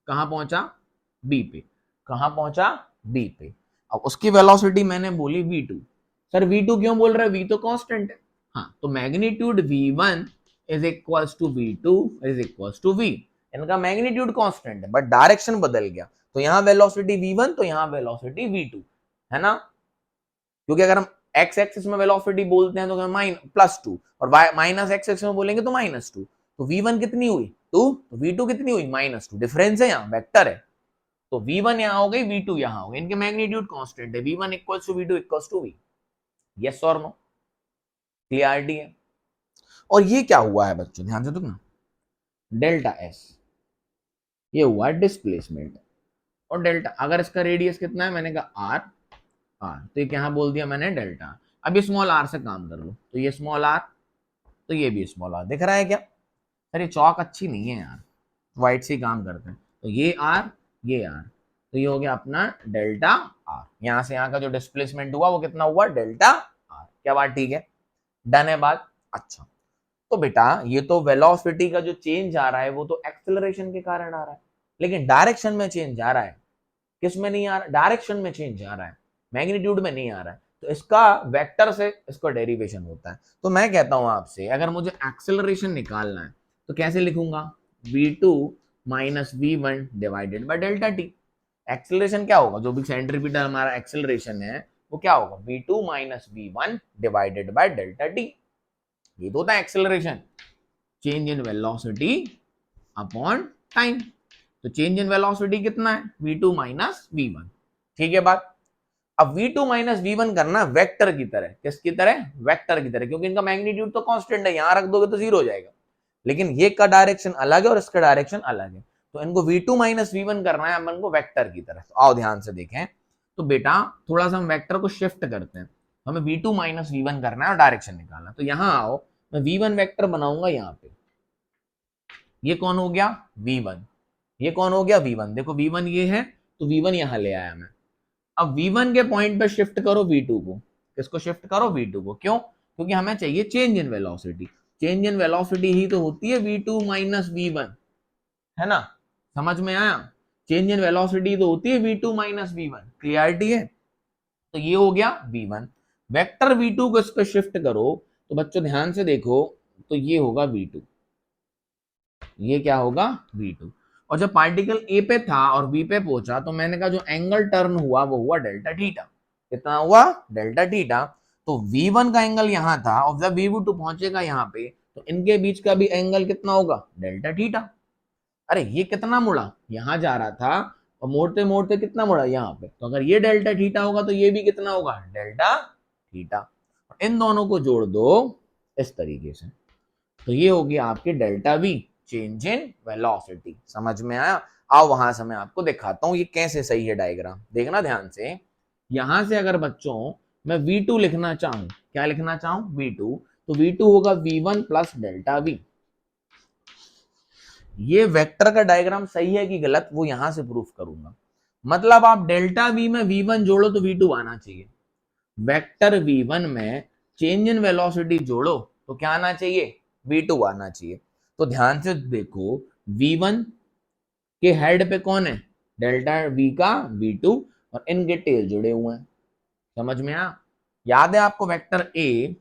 A: कहां पहुंचा, बी पे, कहां पहुंचा, बी पे। अब उसकी वेलोसिटी मैंने बोली v2। सर v2 क्यों बोल रहे हैं, v तो कांस्टेंट है। हाँ, तो magnitude v1 is equals to v2 is equals to v। इनका मैग्नीट्यूड कांस्टेंट है, बट डायरेक्शन बदल गया, तो यहां वेलोसिटी v1, तो यहां वेलोसिटी v2, है ना। क्योंकि अगर हम एक्स एक्सिस में वेलोसिटी बोलते हैं तो +2, और माइनस एक्स एक्सिस में बोलेंगे तो -2। तो v1 कितनी हुई 2, तो v2 कितनी हुई -2। डिफरेंस है, यहाँ वेक्टर है, तो v1 यहाँ हो गई, v2 यहाँ हो गई, इनके मैग्नीट्यूड कांस्टेंट है, v1 equals to v2 equals to v। Yes और नो, क्लियरिटी है। और ये क्या हुआ है बच्चों, ध्यान से देखना, डेल्टा एस, ये हुआ डिस्प्लेसमेंट। और डेल्टा, अगर इसका रेडियस कितना है, मैंने कहा आर, तो ये क्या बोल दिया मैंने, डेल्टा। अब ये स्मॉल आर से काम कर लो, तो ये स्मॉल आर, तो ये भी स्मॉल आर, दिख रहा है क्या? अरे चौक अच्छी नहीं है यार, व्हाइट से काम करते हैं। तो ये आर, ये आर, तो ये हो गया अपना डेल्टा आर। यहां से यहाँ का जो डिस्प्लेसमेंट हुआ वो कितना हुआ, डेल्टा आर। क्या बात ठीक है? डन है बात? अच्छा, तो बेटा ये तो वेलोसिटी का जो चेंज आ रहा है वो तो एक्सेलरेशन के कारण आ रहा है, लेकिन डायरेक्शन में चेंज आ रहा है, किस में नहीं आ रहा, डायरेक्शन में चेंज आ रहा है, मैग्नीट्यूड में नहीं आ रहा है। तो इसका वेक्टर से इसका डेरिवेशन होता है। तो मैं कहता हूं आपसे, अगर मुझे एक्सेलरेशन निकालना है तो कैसे लिखूंगा, v2 minus v1 divided by delta T. Acceleration क्या होगा, जो भी सेंट्रीपिटल हमारा एक्सेलरेशन है वो क्या होगा, v2 minus v1 divided by delta t. ये तो होता है acceleration, change in velocity upon time. तो चेंज इन वेलोसिटी कितना है, v2 माइनस v1। ठीक है बात? अब v2 माइनस v1 करना वेक्टर की तरह, किसकी तरह, वेक्टर की तरह, क्योंकि इनका मैग्नीट्यूड तो कांस्टेंट है, यहां रख दोगे तो जीरो हो जाएगा, लेकिन ये का डायरेक्शन अलग है और इसका डायरेक्शन अलग है। तो इनको v2 माइनस v1 करना है अपन को वेक्टर की तरह। तो आओ ध्यान से देखें, तो बेटा थोड़ा सा हम वेक्टर को शिफ्ट करते हैं, हमें v2 माइनस v1 करना है और डायरेक्शन निकालना। तो यहां आओ, मैं v1 वेक्टर बनाऊंगा यहाँ पे, ये कौन हो गया v1, ये कौन हो गया v1, देखो v1 ये है, तो v1 यहां ले आया मैं। अब v1 के पॉइंट पे शिफ्ट करो v2 को, किसको शिफ्ट करो, v2 को, क्यों, क्योंकि हमें चाहिए change in velocity. Change in velocity ही तो होती है v2 माइनस v1, है ना, समझ में आया? चेंज इन वेलोसिटी तो होती है v2 माइनस v1, क्लियरिटी है? तो ये हो गया v1, वेक्टर v2 को इस पे शिफ्ट करो, तो बच्चों ध्यान से देखो, तो ये होगा v2, ये क्या होगा v2। और जब पार्टिकल ए पे था और बी पे पहुंचा, तो मैंने कहा जो एंगल टर्न हुआ वो हुआ डेल्टा थीटा। कितना हुआ, डेल्टा थीटा। तो v1 का एंगल यहां था, और जब v2 पहुंचेगा यहाँ पे, तो इनके बीच का भी एंगल कितना होगा, डेल्टा थीटा। अरे ये कितना मुड़ा, यहां जा रहा था और मोड़ते मोड़ते कितना मुड़ा यहाँ पे, तो अगर ये डेल्टा थीटा होगा तो ये भी कितना होगा, डेल्टा थीटा। इन दोनों को जोड़ दो इस तरीके से, तो ये होगी आपकी delta we, change in velocity. समझ में आया? आओ वहां से मैं आपको दिखाता हूं ये कैसे सही है डायग्राम, देखना ध्यान से। यहां से अगर बच्चों मैं v2 लिखना चाहूं, क्या लिखना चाहूं, v2, तो v2 होगा v1 प्लस डेल्टा वी। ये वेक्टर का डायग्राम सही है कि गलत, वो यहां से प्रूफ करूंगा। मतलब आप डेल्टा वी में v1 जोड़ो तो v2 आना चाहिए, वेक्टर v1 में चेंज इन वेलोसिटी जोड़ो तो क्या आना चाहिए, v2 आना चाहिए। तो ध्यान से देखो, v1 के हेड पे कौन है, डेल्टा v का v2, और इनके टेल जुड़े हुए हैं। समझ में आया? याद है आपको vector a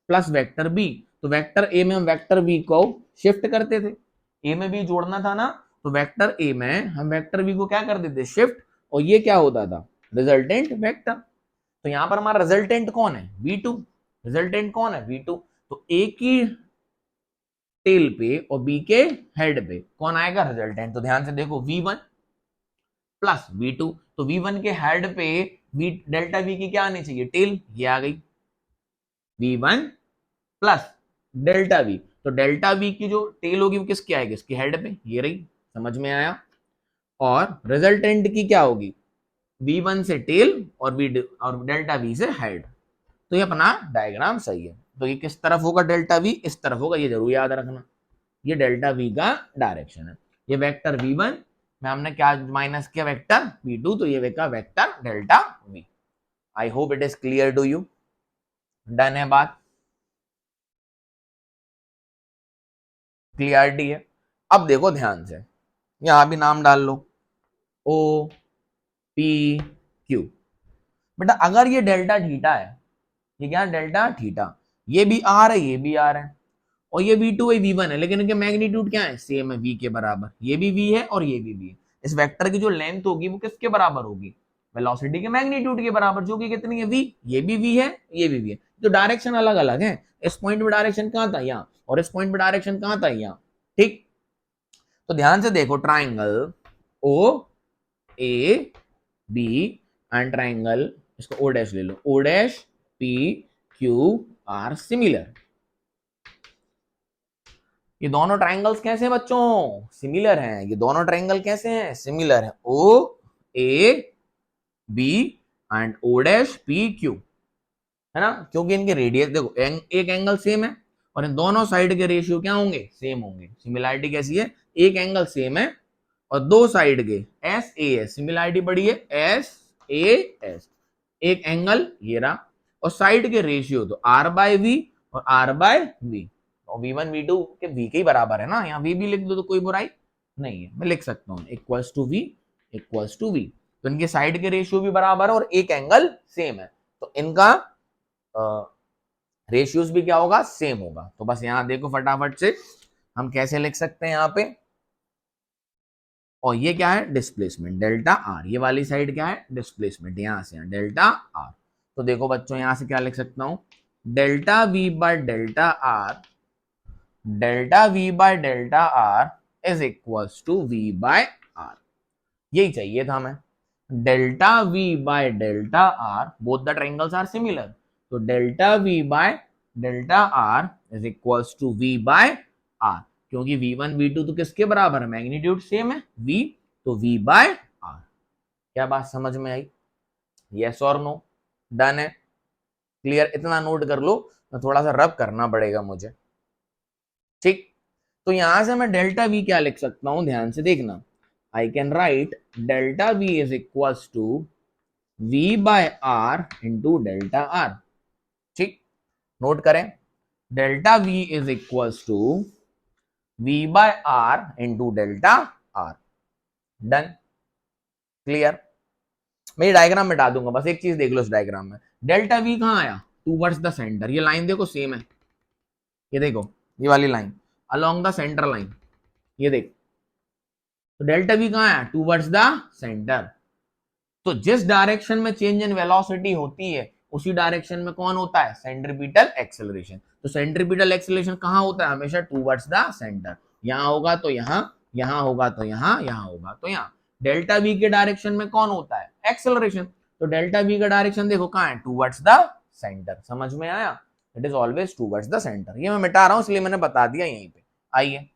A: plus vector b, तो वेक्टर a में हम वेक्टर v को शिफ्ट करते थे, a में b जोड़ना था ना, तो वेक्टर a में हम वेक्टर v को क्या कर देते, शिफ्ट, और ये क्या होता था, रिजल्टेंट वेक्टर। तो यहां पर हमारा रिजल्टेंट कौन है, v2, रिजल्टेंट कौन है, v2। तो a की टेल पे और b के हेड पे कौन आएगा, रिजल्टेंट। तो ध्यान से देखो, v1 प्लस v2, तो v1 के हेड पे v डेल्टा v की क्या आनी चाहिए, टेल, ये आ गई, v1 प्लस डेल्टा v। तो डेल्टा v की जो टेल होगी वो किसकी आएगी, इसकी हेड पे, ये रही। समझ में आया? और रिजल्टेंट की क्या होगी, v1 से टेल और v और डेल्टा v से हेड। तो ये अपना डायग्राम सही है। तो ये किस तरफ होगा, डेल्टा v इस तरफ होगा, ये जरूर याद रखना, ये डेल्टा v का डायरेक्शन है। ये वेक्टर v1 में हमने क्या माइनस किया, वेक्टर v2, तो ये का vector delta v। I hope it is clear to you. Done है बात, क्लियरिटी है? अब देखो ध्यान से, यहां भी नाम डाल लो, ओ पी क्यू। बेटा अगर ये डेल्टा थीटा है, ये क्या डेल्टा थीटा, ये भी आर है, ये भी आर है, और ये v2 है, v1 है, लेकिन इनके मैग्नीट्यूड क्या है, सेम है, v के बराबर, ये भी v है और ये भी v है। इस वेक्टर की जो लेंथ होगी वो किसके बराबर होगी, वेलोसिटी के मैग्नीट्यूड के बराबर, जो कि कितनी है, v। ये भी v है, ये भी v है, तो डायरेक्शन अलग अलग है। इस पॉइंट पे डायरेक्शन कहां था, यहाँ, और इस पॉइंट पे डायरेक्शन कहां था, यहाँ। ठीक, तो ध्यान से देखो, triangle O A B and triangle, इसको ओ डैश ले लो, O dash P Q R similar. ये दोनों ट्राइंगल्स कैसे हैं बच्चों? सिमिलर हैं। ये दोनों ट्राइंगल कैसे हैं? सिमिलर हैं। O A B and O dash P Q, है ना, क्योंकि इनके रेडियस देखो एक एंगल सेम है और इन दोनों साइड के रेशियो क्या होंगे? सेम होंगे। सिमिलरिटी कैसी है? एक एंगल सेम है और दो साइड के एस ए एस, सिमिलरिटी बड़ी है एस ए एस, एक एंगल ये रहा और साइड के रेशियो तो आर बाय वी और आर बाय वी, और V1 V2 के V के ही बराबर है ना, यहाँ V भी लिख दो तो कोई बुराई नहीं है, मैं लिख सकता हूँ equals to V equals to V। तो इनके साइड के रेशियो भी बराबर है और एक एंगल सेम है, तो इनका रेशियोज भी क्या होगा? सेम होगा। तो बस यहां देखो फटाफट से हम कैसे लिख सकते हैं यहाँ पे, और ये क्या है? Displacement delta R. ये वाली साइड क्या है? डिस्प्लेसमेंट, यहां से यहाँ डेल्टा आर। तो देखो बच्चों यहां से क्या लिख सकता हूं? Delta v by delta r, delta v by delta r is equals to v by r. यही चाहिए था हमें। Delta v by delta r, both the triangles are similar, तो delta v by delta r is equals to v by r, क्योंकि V1 V2 तो किसके बराबर है? मैग्नीट्यूड सेम है V, तो V बाय आर। क्या बात समझ में आई? यस और नो? डन है? क्लियर? इतना नोट कर लो, तो थोड़ा सा रब करना पड़ेगा मुझे, ठीक। तो यहां से मैं डेल्टा V क्या लिख सकता हूं? ध्यान से देखना, I can write delta V is equals to V by R into delta R, ठीक। नोट करें, delta V is equals to V by R into delta R। Done? Clear? मैं ये डायग्राम मिटा दूंगा, बस एक चीज देख लो इस डायग्राम में, डेल्टा V कहां आया? Towards the centre. ये लाइन देखो सेम है, ये देखो ये वाली line along the centre line, ये देख, तो डेल्टा V कहां आया? Towards the centre. तो जिस डायरेक्शन में चेंज इन वेलोसिटी होती है उसी डायरेक्शन में कौन होता है? Centripetal acceleration. तो सेंट्रीपिटल एक्सेलरेशन कहां होता है? हमेशा टूवर्ड्स द सेंटर। यहां होगा तो यहां, यहां होगा तो यहां, यहां होगा तो यहां। डेल्टा वी के डायरेक्शन में कौन होता है? एक्सेलरेशन। तो डेल्टा वी का डायरेक्शन देखो कहां है? Towards the centre. समझ में आया? It is always towards the centre. ये मैं मिटा रहा हूं इसलिए मैंने बता दिया यहीं पे। आइए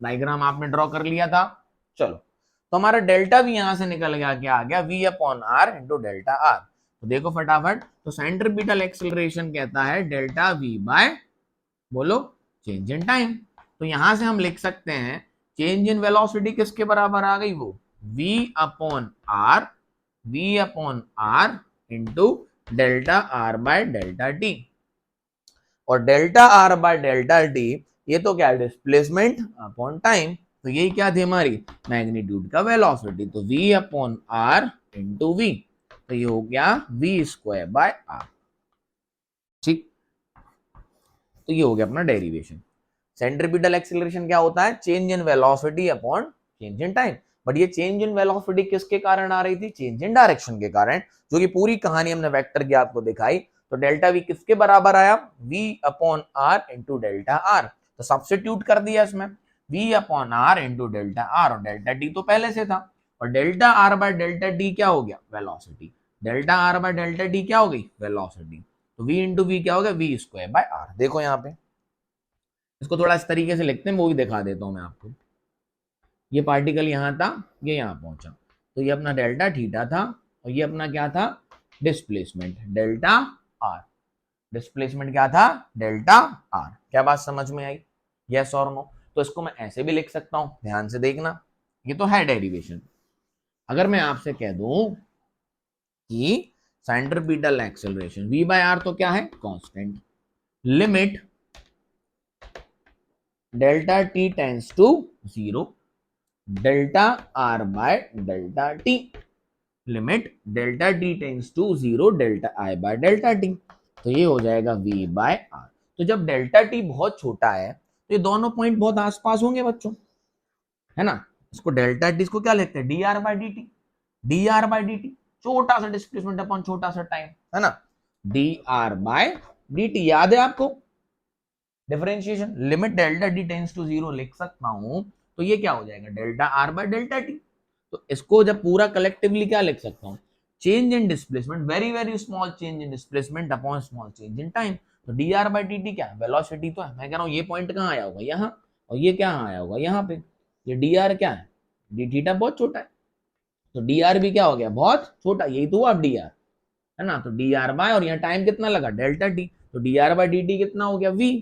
A: डायग्राम आपने ड्रॉ कर लिया था, चलो। तो हमारा डेल्टा वी यहां से निकल गया, क्या आ गया? V upon r into delta r. तो देखो फटाफट, तो सेंट्रीपिटल एक्सेलरेशन कहता है डेल्टा वी बाय, बोलो, चेंज इन टाइम। तो यहां से हम लिख सकते हैं चेंज इन वेलोसिटी किसके बराबर आ गई? वो v upon r into delta r by delta t. और delta r by delta t ये तो क्या है? Displacement upon time. तो यही क्या थी हमारी? मैग्नीट्यूड का वेलोसिटी। तो v upon r into v, तो ये हो गया v स्क्वायर बाय आर, ठीक। तो ये हो गया अपना डेरिवेशन। सेंट्रीपिटल एक्सीलरेशन क्या होता है? Change in velocity upon change in time. But ये चेंज इन वेलोसिटी किसके कारण आ रही थी? चेंज इन डायरेक्शन के कारण, जो कि पूरी कहानी हमने वेक्टर की आपको दिखाई। तो डेल्टा वी किसके बराबर आया? v upon r into delta r. तो सब्स्टिट्यूट कर दिया इसमें, v upon r into delta r, और डेल्टा टी तो पहले से था, और delta r by delta t क्या हो गया? Velocity. Delta r by delta t क्या हो गई? वेलोसिटी। तो v इंटू वी क्या हो गया? v square by r. देखो यहाँ पे इसको थोड़ा इस तरीके से लिखते हैं, वो भी दिखा देता हूं मैं आपको। ये पार्टिकल यहां था, ये यहां पहुंचा, तो ये अपना डेल्टा थीटा था, और ये अपना क्या था? Displacement delta R. डिस्प्लेसमेंट क्या था? Delta R. क्या बात समझ में आई? यस और नो? तो इसको मैं ऐसे भी लिख सकता हूं, ध्यान से देखना, ये तो है डेरिवेशन। अगर मैं आपसे कह दूं कि centripetal acceleration v by r तो क्या है? Constant. Limit delta t tends to 0, delta r by delta t, limit delta t tends to 0, delta i by delta t. तो ये हो जाएगा v बाय आर। तो जब डेल्टा टी बहुत छोटा है तो ये दोनों पॉइंट बहुत आसपास होंगे बच्चों, है ना। इसको डेल्टा टी, इसको क्या लेते हैं? D r by d t. D r by d t, छोटा सा डिस्प्लेसमेंट अपॉन छोटा सा टाइम, है ना। D r by d t, याद है आपको differentiation? Limit delta t tends to 0 लिख सकता हूं, तो ये क्या हो जाएगा? Delta r by delta t. तो इसको जब पूरा कलेक्टिवली क्या लिख सकता हूं? Change in displacement, very very small change in displacement upon small change in time. तो dr बाई dt क्या है, वेलोसिटी तो है। मैं कह रहा हूँ ये पॉइंट कहाँ आया होगा, यहाँ, और ये क्या आया होगा, यहाँ पे। ये dr क्या है, d थीटा बहुत छोटा है, तो dr भी क्या हो गया, बहुत छोटा, यही तो हुआ dr, है ना। तो dr बाय, और यहाँ टाइम कितना लगा, डेल्टा t, तो dr बाई dt कितना हो गया, v।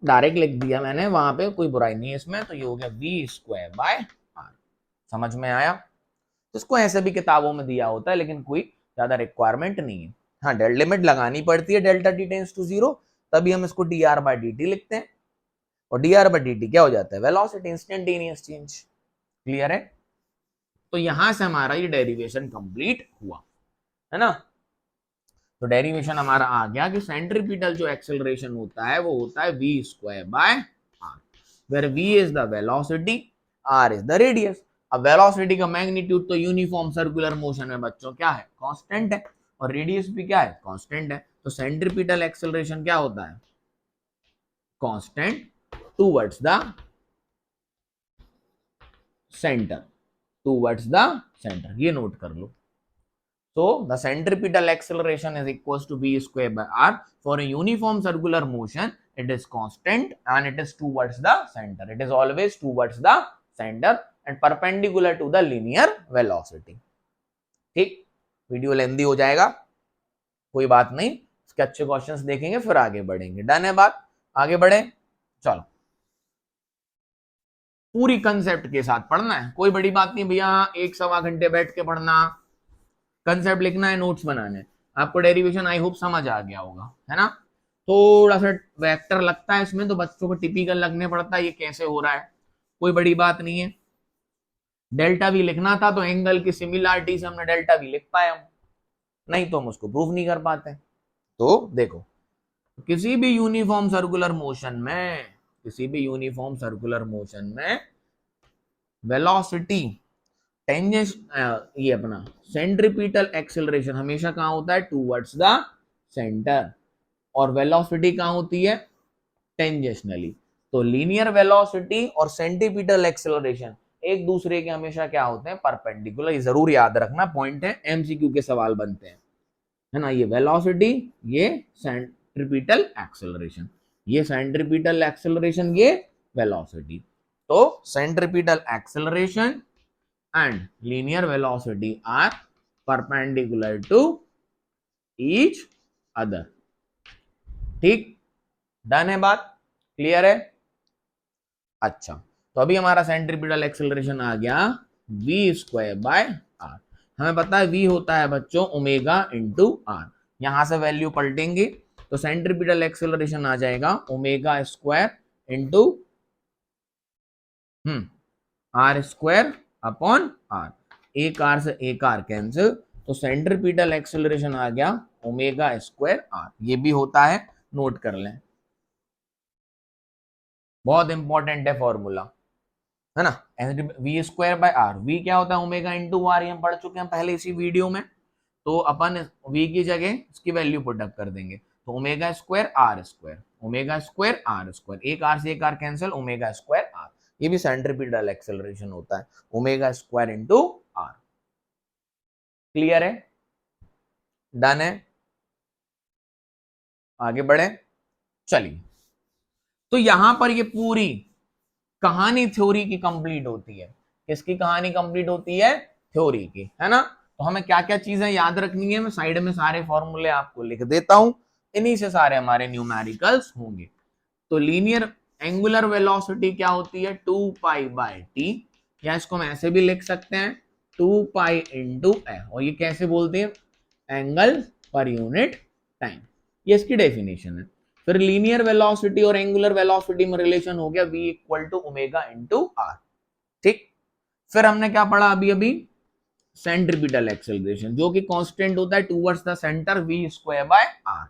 A: डायरेक्ट लिख दिया मैंने, वहां पे कोई बुराई नहीं है इसमें, तो ये हो गया v स्क्वायर बाय r। समझ में आया। तो इसको ऐसे भी किताबों में दिया होता है, लेकिन कोई ज्यादा रिक्वायरमेंट नहीं है। हाँ, डेल्टा लिमिट लगानी पड़ती है, डेल्टा टी टेंस टू 0, तभी हम इसको dr बाई dt लिखते हैं, और dr बाई dt क्या हो जाता है, वेलोसिटी, इंस्टेंटेनियस चेंज। क्लियर है। तो यहां से हमारा ये डेरिवेशन कंप्लीट हुआ, है ना। तो डेरिवेशन हमारा आ गया कि सेंट्रीपिटल जो एक्सेलरेशन होता है वो होता है v square by r, where v is the velocity, r is the radius. अब वेलोसिटी का मैग्नीट्यूड तो यूनिफॉर्म सर्कुलर मोशन में बच्चों क्या है, कांस्टेंट है, और रेडियस भी क्या है, कांस्टेंट है। तो सेंट्रीपिटल एक्सेलरेशन क्या होता है, constant towards the centre, towards the centre, ये नोट कर लो। So the centripetal acceleration is equals to v square by r. For a uniform circular motion, it is constant and it is towards the center. It is always towards the center and perpendicular to the linear velocity. ठीक, video लेंदी हो जाएगा, कोई बात नहीं, इसके अच्छे questions देखेंगे फिर आगे बढ़ेंगे। डन है बात, आगे बढ़े। चलो, पूरी कंसेप्ट के साथ पढ़ना है, कोई बड़ी बात नहीं भैया, 1-1.25 घंटे बैठ के पढ़ना, कंसेप्ट लिखना है, नोट्स बनाने। आपको डेरिवेशन आई होप समझ आ गया होगा, है ना। थोड़ा सा वेक्टर लगता है इसमें, तो बच्चों को टिपिकल लगने पड़ता है ये कैसे हो रहा है, कोई बड़ी बात नहीं है। डेल्टा भी लिखना था तो एंगल की सिमिलरिटी से हमने डेल्टा भी लिख पाए हम, नहीं तो हम उसको प्रूव नहीं कर पाते। तो देखो, किसी भी यूनिफॉर्म सर्कुलर मोशन में, किसी भी यूनिफॉर्म सर्कुलर मोशन में वेलोसिटी, टेंजेंस, ये अपना सेंट्रीपिटल एक्सेलरेशन हमेशा कहां होता है, टूवर्ड्स द सेंटर, और वेलोसिटी कहां होती है, टेंजेंशनली। तो लीनियर वेलोसिटी और सेंट्रीपिटल एक्सेलरेशन एक दूसरे के हमेशा क्या होते हैं, परपेंडिकुलर। ये जरूर याद रखना, पॉइंट है, एमसीक्यू के सवाल बनते हैं, है ना। ये वेलोसिटी, ये सेंट्रीपिटल एक्सेलरेशन, ये सेंट्रीपिटल एक्सेलरेशन, ये वेलोसिटी। तो centripetal acceleration and linear velocity are perpendicular to each other। ठीक, डन है बात, क्लियर है। अच्छा, तो अभी हमारा सेंट्रीपिटल एक्सेलरेशन आ गया v स्क्वायर बाय r। हमें पता है v होता है बच्चों ओमेगा इंटू r, यहां से वैल्यू पलटेंगे तो सेंट्रीपिटल एक्सेलरेशन आ जाएगा omega square into r square upon r, एक r से एक r कैंसिल, तो सेंट्रीपिटल एक्सेलरेशन आ गया ओमेगा स्क्वायर r। ये भी होता है, नोट कर लें, बहुत इंपॉर्टेंट है फॉर्मूला, है ना। v square by r, v क्या होता है, ओमेगा इंटू r, ये हम पढ़ चुके हैं पहले इसी वीडियो में। तो अपन v की जगह इसकी वैल्यू पुट अप कर देंगे, तो omega square r square, omega square r square, एक r से एक r cancel, omega square r। ये भी सेंट्रीपिटल एक्सेलरेशन होता है, omega square into r। Clear है, डन है, आगे बढ़े। चलिए, तो यहां पर ये पूरी कहानी थ्योरी की कंप्लीट होती है। किसकी कहानी कंप्लीट होती है, थ्योरी की, है ना। तो हमें क्या क्या चीजें याद रखनी है, मैं साइड में सारे फॉर्मूले आपको लिख देता हूं, इन्हीं से सारे हमारे न्यूमेरिकल्स होंगे। तो लीनियर एंगुलर वेलोसिटी क्या होती है, 2 पाई बाय टी, या इसको हम ऐसे भी लिख सकते हैं 2 पाई इंटू एफ, और ये कैसे बोलते हैं, एंगल पर यूनिट टाइम, ये इसकी डेफिनेशन है। फिर लीनियर वेलोसिटी और एंगुलर वेलोसिटी में रिलेशन हो गया v equal to omega into are. ठीक, फिर हमने क्या पढ़ा अभी अभी, सेंट्रीपिटल एक्सेलरेशन जो कि कांस्टेंट होता है towards the centre, v square by r.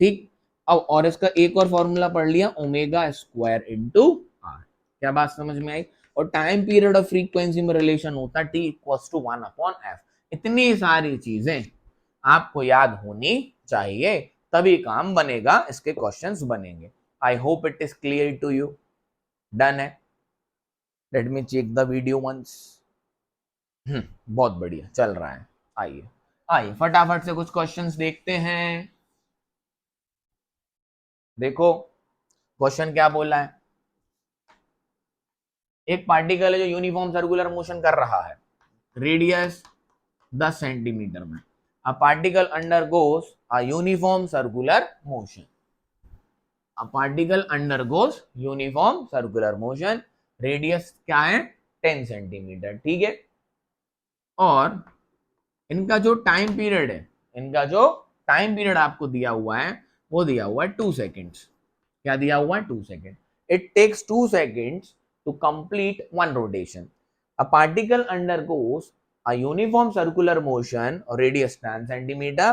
A: ठीक, अब और इसका एक और फॉर्मूला पढ़ लिया, ओमेगा स्क्वायर इंटू आर। क्या बात समझ में आई। और टाइम पीरियड और फ्रीक्वेंसी में रिलेशन होता है t equals to 1 upon f। इतनी सारी चीजें आपको याद होनी चाहिए, तभी काम बनेगा, इसके क्वेश्चंस बनेंगे। I hope it is clear to you. Done है, let me check the video once. बहुत बढ़िया चल रहा है। आइए आइए फटाफट से कुछ क्वेश्चंस देखते हैं। देखो क्वेश्चन क्या बोला है। एक पार्टिकल है जो यूनिफॉर्म सर्कुलर मोशन कर रहा है, रेडियस 10 सेंटीमीटर में। A particle undergoes a uniform circular motion. A particle undergoes uniform circular motion, radius क्या है 10 सेंटीमीटर, ठीक है। और इनका जो टाइम पीरियड है, इनका जो टाइम पीरियड आपको दिया हुआ है वो दिया हुआ है 2 सेकेंड्स। क्या दिया हुआ है 2 second. It takes 2 seconds to complete one rotation. A particle undergoes a uniform circular motion or radius 10 centimeter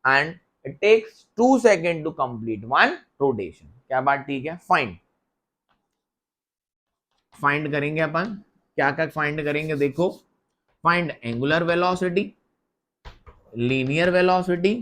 A: and it takes 2 seconds to complete one rotation. क्या बात ठीक है। फाइंड करेंगे अपन, क्या क्या फाइंड करेंगे देखो। Find angular velocity, linear velocity,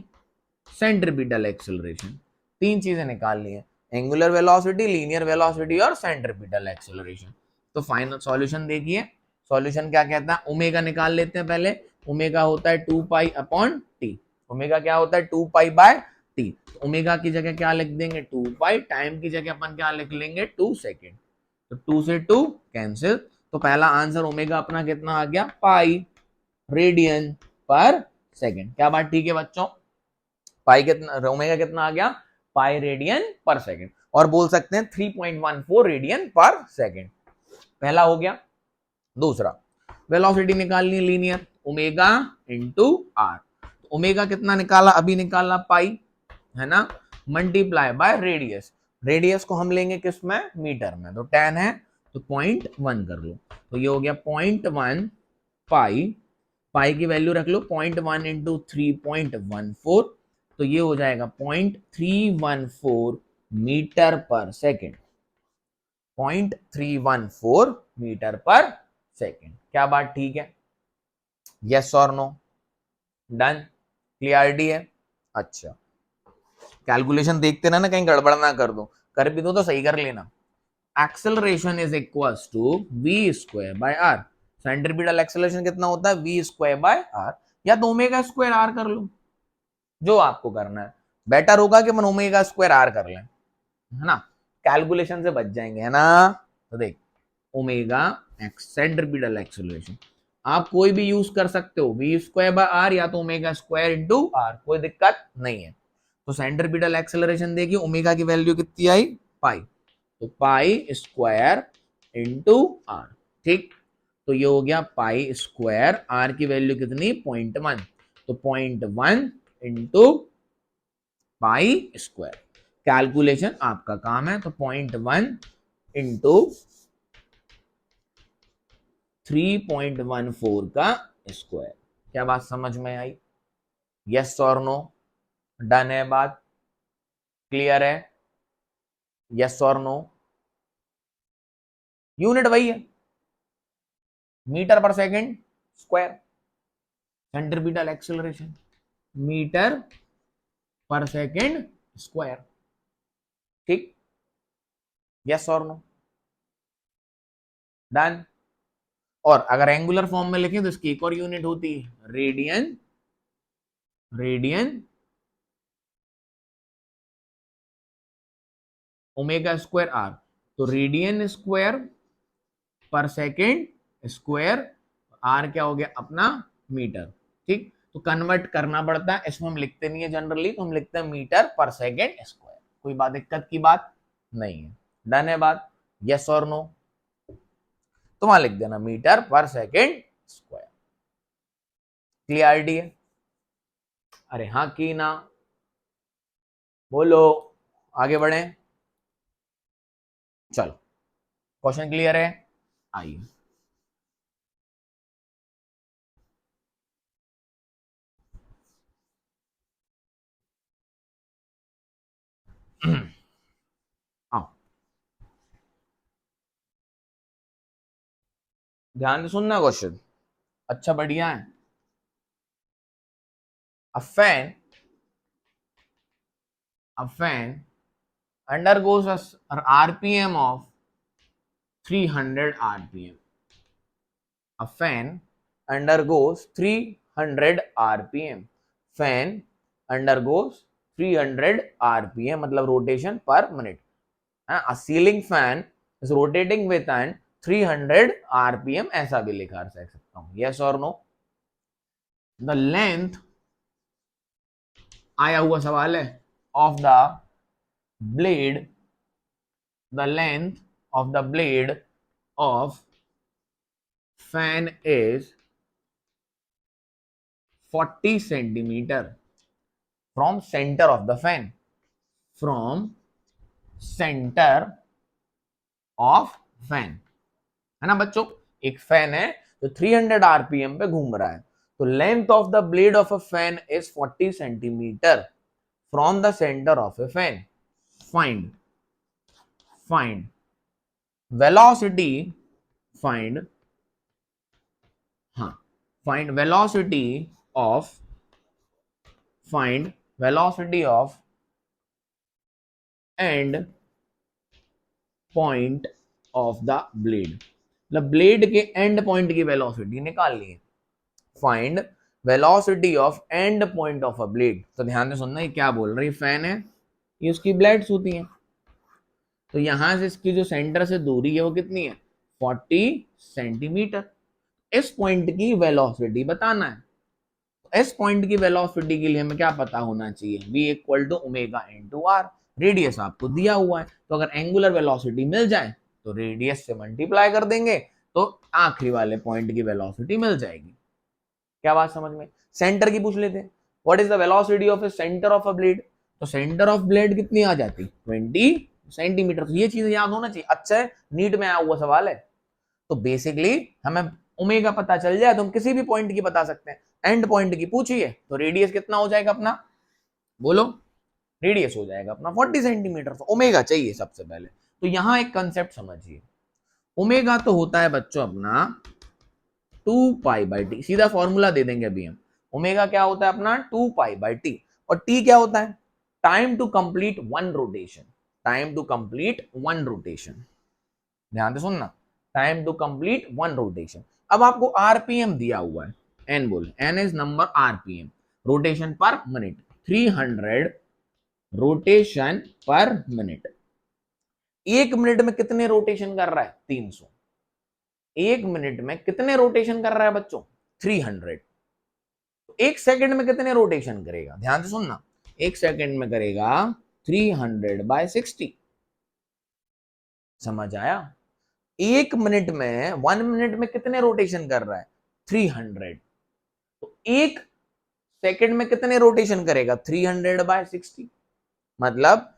A: centripetal acceleration. तीन चीजें निकालनी है, एंगुलर वेलोसिटी, लीनियर वेलोसिटी और सेंट्रीपिटल एक्सेलरेशन। तो फाइनल सॉल्यूशन देखिए। सॉल्यूशन क्या कहता है, ओमेगा निकाल लेते हैं पहले। ओमेगा होता है 2 पाई अपॉन टी। ओमेगा क्या होता है 2 पाई बाय टी। ओमेगा की जगह क्या लिख देंगे 2 पाई, टाइम की जगह अपन क्या लिख लेंगे 2 सेकेंड। तो 2 से 2 कैंसिल। तो पहला आंसर ओमेगा अपना कितना आ गया पाई रेडियन पर सेकेंड। क्या बात ठीक है बच्चों। पाई कितना, ओमेगा कितना आ गया पाई रेडियन पर सेकेंड। और बोल सकते हैं 3.14 रेडियन पर सेकेंड। पहला हो गया। दूसरा वेलोसिटी निकालनी है linear, omega into r. Omega कितना निकाला अभी, निकाला पाई है ना, मल्टीप्लाई बाय रेडियस। रेडियस को हम लेंगे किस में, मीटर में। तो 10 है तो 0.1 कर लो। तो ये हो गया 0.1 पाई। पाई की वैल्यू रख लो 0.1 इंटू 3.14। तो ये हो जाएगा 0.314 metre per second. 0.314 metre per second. क्या बात ठीक है। यस और नो, डन, क्लियरिटी है। अच्छा कैलकुलेशन देखते ना कहीं गड़बड़ ना कर दो, कर भी दो तो सही कर लेना। Acceleration is equals to v square by r. Centripetal acceleration कितना होता है वी स्क्वायर बाय आर, या तो ओमेगा स्क्वायर आर कर लो, जो आपको करना है। बेटर होगा कि हम ओमेगा स्क्वायर आर कर लें, है ना, कैलकुलेशन से बच जाएंगे, है ना। तो देख ओमेगा सेंट्रीपिटल एक्सेलरेशन आप कोई भी यूज कर सकते हो, वी स्क्वायर बाय आर या तो ओमेगा स्क्वायर इंटू आर, कोई दिक्कत नहीं है। तो सेंट्रीपिटल एक्सेलरेशन देखिए ओमेगा की वैल्यू कितनी आई पाई, तो पाई स्क्वायर इंटू आर, ठीक। तो ये हो गया पाई स्क्वायर, आर की वैल्यू कितनी 0.1, तो 0.1 इंटू पाई स्क्वायर। कैलकुलेशन आपका काम है। तो 0.1 इंटू 3.14 का स्क्वायर। क्या बात समझ में आई, यस और नो, डन है बात, क्लियर है, यस और नो। यूनिट वही है metre per second square, centripetal acceleration metre per second square, ठीक, यस और नो, डन। और अगर एंगुलर फॉर्म में लिखें तो इसकी एक और यूनिट होती है radian, radian omega square r. तो radian square per second square, r क्या हो गया अपना मीटर, ठीक। तो कन्वर्ट करना पड़ता है, इसमें हम लिखते नहीं है जनरली, तो हम लिखते हैं मीटर पर सेकेंड स्क्वायर। कोई बात दिक्कत की बात नहीं है, डन है बात, यस और नो। तो वहां लिख देना metre per second square. Clarity है, अरे हाँ की ना, बोलो, आगे बढ़े, चलो क्वेश्चन क्लियर है, आइए। आओ ध्यान से सुनना क्वेश्चन, अच्छा बढ़िया है। A fan, a fan undergoes a RPM of 300 RPM. A fan undergoes 300 rpm. Fan undergoes 300 rpm मतलब rotation per minute. A ceiling fan is rotating with an 300 rpm, ऐसा भी लिखा सकता हूं. Yes or no? The length, आया हुआ सवाल है, of the blade, the length of the blade of fan is 40 centimeter from center of the fan. From center of fan, है ना बच्चों. एक फैन है जो 300 आरपीएम पे घूम रहा है, तो length of the blade of a fan is 40 centimetre from the centre of A fan. Find velocity, find velocity of and point of the blade. मतलब ब्लेड के एंड पॉइंट की वेलोसिटी निकाल ली है. Find velocity of and point of a blade. तो ध्यान से सुनना, ये क्या बोल रही है, फैन है, ये उसकी ब्लेड्स होती हैं, तो यहां से इसकी जो सेंटर से दूरी है वो कितनी है, 40 सेंटीमीटर. इस पॉइंट की वेलोसिटी बताना है. तो इस पॉइंट की वेलोसिटी के लिए हमें क्या पता होना चाहिए, v equal to omega into r. Radius आपको दिया हुआ है, तो अगर एंगुलर वेलोसिटी मिल जाए तो रेडियस से मल्टीप्लाई कर देंगे, तो आखिरी वाले पॉइंट की वेलोसिटी मिल जाएगी. क्या बात समझ में. सेंटर की पूछ लेते हैं, what is the velocity of A centre of a blade. तो सेंटर ऑफ ब्लेड कितनी आ जाती, 20 सेंटीमीटर. तो ये चीज याद होना चाहिए. अच्छा है, नीट में आया हुआ सवाल है. तो बेसिकली हमें ओमेगा पता चल जाए तो हम किसी भी पॉइंट की बता सकते हैं. एंड पॉइंट की पूछिए तो रेडियस कितना हो जाएगा अपना, बोलो. रेडियस हो जाएगा अपना 40 सेंटीमीटर. तो ओमेगा चाहिए सबसे पहले. तो यहां एक कंसेप्ट समझिए, ओमेगा तो होता है बच्चों अपना 2 पाई बाई टी. सीधा फॉर्मूला दे देंगे अभी हम. ओमेगा क्या होता है अपना 2 पाई बाई टी. और टी क्या होता है, time to complete one rotation. Time to complete one rotation, ध्यान से सुनना, time to complete one rotation. अब आपको आरपीएम दिया हुआ है, एन बोल, n is number RPM, rotation per minute, 300 rotation per minute. एक मिनट में कितने रोटेशन कर रहा है, 300. एक मिनट में कितने रोटेशन कर रहा है बच्चों, 300. तो एक सेकंड में कितने रोटेशन करेगा, ध्यान से सुनना, एक सेकंड में करेगा 300/60. समझ आया. एक मिनट में, 1 मिनट में कितने रोटेशन कर रहा है, 300. तो एक सेकंड में कितने रोटेशन करेगा, 300/60, मतलब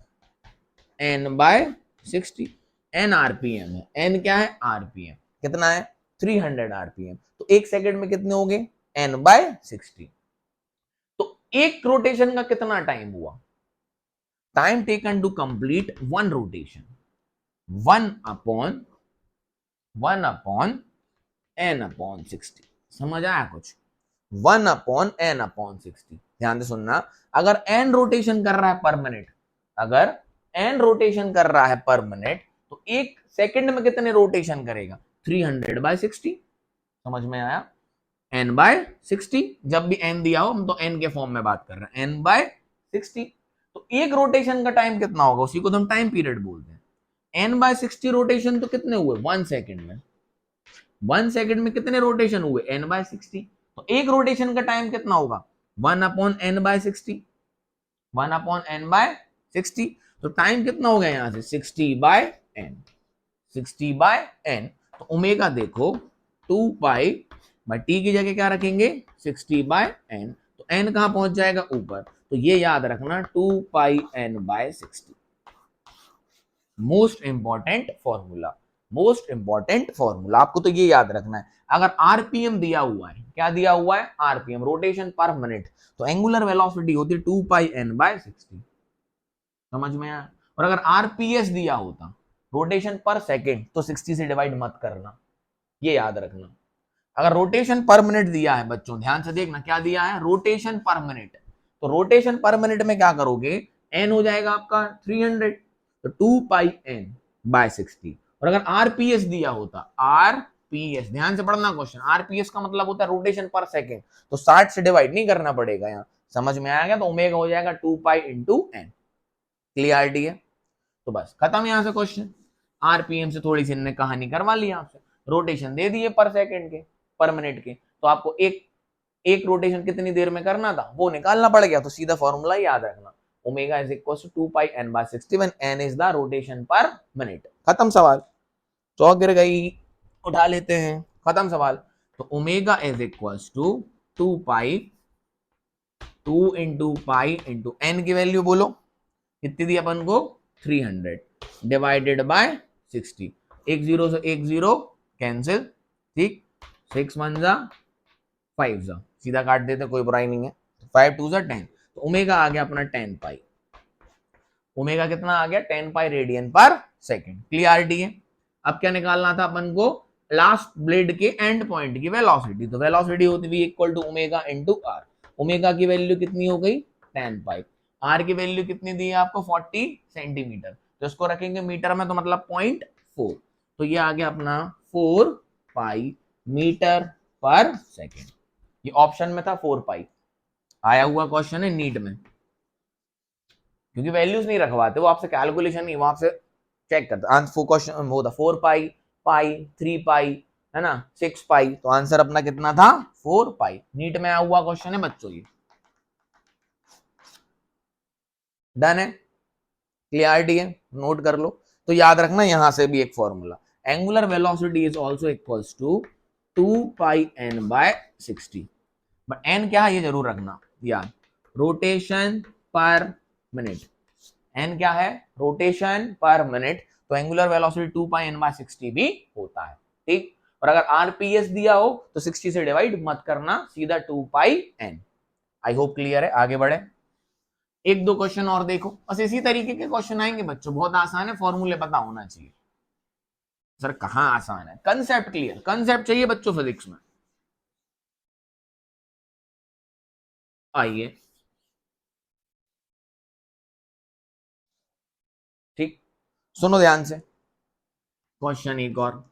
A: n/60. n आरपीएम है, n क्या है, आरपीएम कितना है, 300 आरपीएम. तो एक सेकंड में कितने हो गए, n/60. तो एक रोटेशन का कितना टाइम हुआ, time taken to complete one rotation, 1/n/60. समझ आया कुछ, 1/n/60. ध्यान से सुनना, अगर n रोटेशन कर रहा है पर मिनट, अगर n रोटेशन कर रहा है पर मिनट, तो एक सेकंड में कितने रोटेशन करेगा, 300/60. समझ में आया, n/60. जब भी n दिया हो हम तो n के फॉर्म में बात कर रहे हैं, n/60. तो एक रोटेशन का टाइम कितना होगा, उसी को तो हम टाइम पीरियड बोलते हैं. n/60 रोटेशन तो कितने हुए, 1 सेकंड में. 1 सेकंड में कितने रोटेशन हुए, n/60. तो एक रोटेशन का टाइम कितना होगा, 1/n/60. 1/n/60. तो टाइम कितना हो गया यहां से, 60/n. 60/n. तो ओमेगा देखो 2 पाई बाई टी की जगह क्या रखेंगे, 60/n. तो n कहां पहुंच जाएगा, ऊपर. तो ये याद रखना, 2 पाई n/60. Most important formula, most important formula, आपको तो ये याद रखना है. अगर आरपीएम दिया हुआ है, क्या दिया हुआ है, आरपीएम, रोटेशन पर मिनट, तो एंगुलर वेलोसिटी होती है 2 पाई n/60. समझ में आया. और अगर आरपीएस दिया होता, रोटेशन पर सेकेंड, तो 60 से डिवाइड मत करना, ये याद रखना. अगर रोटेशन पर मिनट दिया है बच्चों, ध्यान से देखना, क्या दिया है, रोटेशन पर मिनट, तो रोटेशन पर मिनट में क्या करोगे, एन हो जाएगा आपका 300, तो 2 पाई n/60. और अगर आरपीएस दिया होता, आरपीएस आरपीएस, ध्यान से पढ़ना क्वेश्चन, आरपीएस का मतलब होता है रोटेशन पर सेकेंड, तो 60 से डिवाइड नहीं करना पड़ेगा यहाँ, समझ में आएगा, तो ओमेगा हो जाएगा 2 पाई इंटू एन, क्लियरिटी है, तो बस खत्म यहाँ से क्वेश्चन। आरपीएम से थोड़ी सी इनने कहानी करवा ली आपसे, रोटेशन दे दिए पर सेकेंड के, पर मिनट के, तो आपको एक रोटेशन कितनी देर में करना था वो निकालना पड़ गया, तो सीधा फॉर्मूला याद रखना, omega is equal to 2 pi n by 60 when n is the rotation per minute. खत्म सवाल, चौक गिर गई, उठा लेते हैं, खत्म सवाल। तो omega is equal to 2 pi 2 into pi into n की वैल्यू बोलो कितनी दी अपन को 300 डिवाइडेड बाय 60, एक जीरो से एक जीरो कैंसिल, ठीक, 6 1 जा 5 जा, सीधा काट देते कोई बुराई नहीं है, 5 2 जा 10, तो ओमेगा आ गया अपना 10 पाई, ओमेगा कितना आ गया 10 पाई रेडियन पर सेकेंड, क्लियरिटी है। अब क्या निकालना था अपन को, लास्ट ब्लेड के एंड पॉइंट की वेलोसिटी, तो वेलोसिटी होती है equal to omega into r, omega की वैल्यू कितनी हो गई 10 पाई, आर की वैल्यू कितनी दी है आपको 40 सेंटीमीटर, तो इसको रखेंगे मीटर में, तो मतलब 0.4, तो ये आ गया अपना 4 पाई मीटर पर सेकेंड, ये ऑप्शन में था 4 पाई, आया हुआ क्वेश्चन है नीट में, क्योंकि वैल्यूज नहीं रखवाते वो आपसे, कैलकुलेशन नहीं वो आपसे चेक करते, आंसर क्वेश्चन वो था 4 पाई, पाई 3 पाई है ना 6 पाई, तो आंसर अपना कितना था 4 पाई, नीट में आया हुआ क्वेश्चन है बच्चों ये, डन है, क्लियरिटी है, नोट कर लो। तो याद रखना यहां से भी एक formula, angular velocity is also equals to 2 pi n by 60, but n क्या है ये जरूर रखना याद, रोटेशन पर मिनट, n क्या है रोटेशन पर मिनट, तो angular velocity 2 pi n by 60 भी होता है, ठीक, और अगर आरपीएस दिया हो तो 60 से डिवाइड मत करना, सीधा 2 pi n। I hope clear है, आगे बढ़े, एक दो क्वेश्चन और देखो, बस इसी तरीके के क्वेश्चन आएंगे बच्चों, बहुत आसान है, फॉर्मूले पता होना चाहिए। सर कहां आसान है, कंसेप्ट क्लियर, कंसेप्ट चाहिए बच्चों फिजिक्स में, आइए, ठीक, सुनो ध्यान से, क्वेश्चन एक और,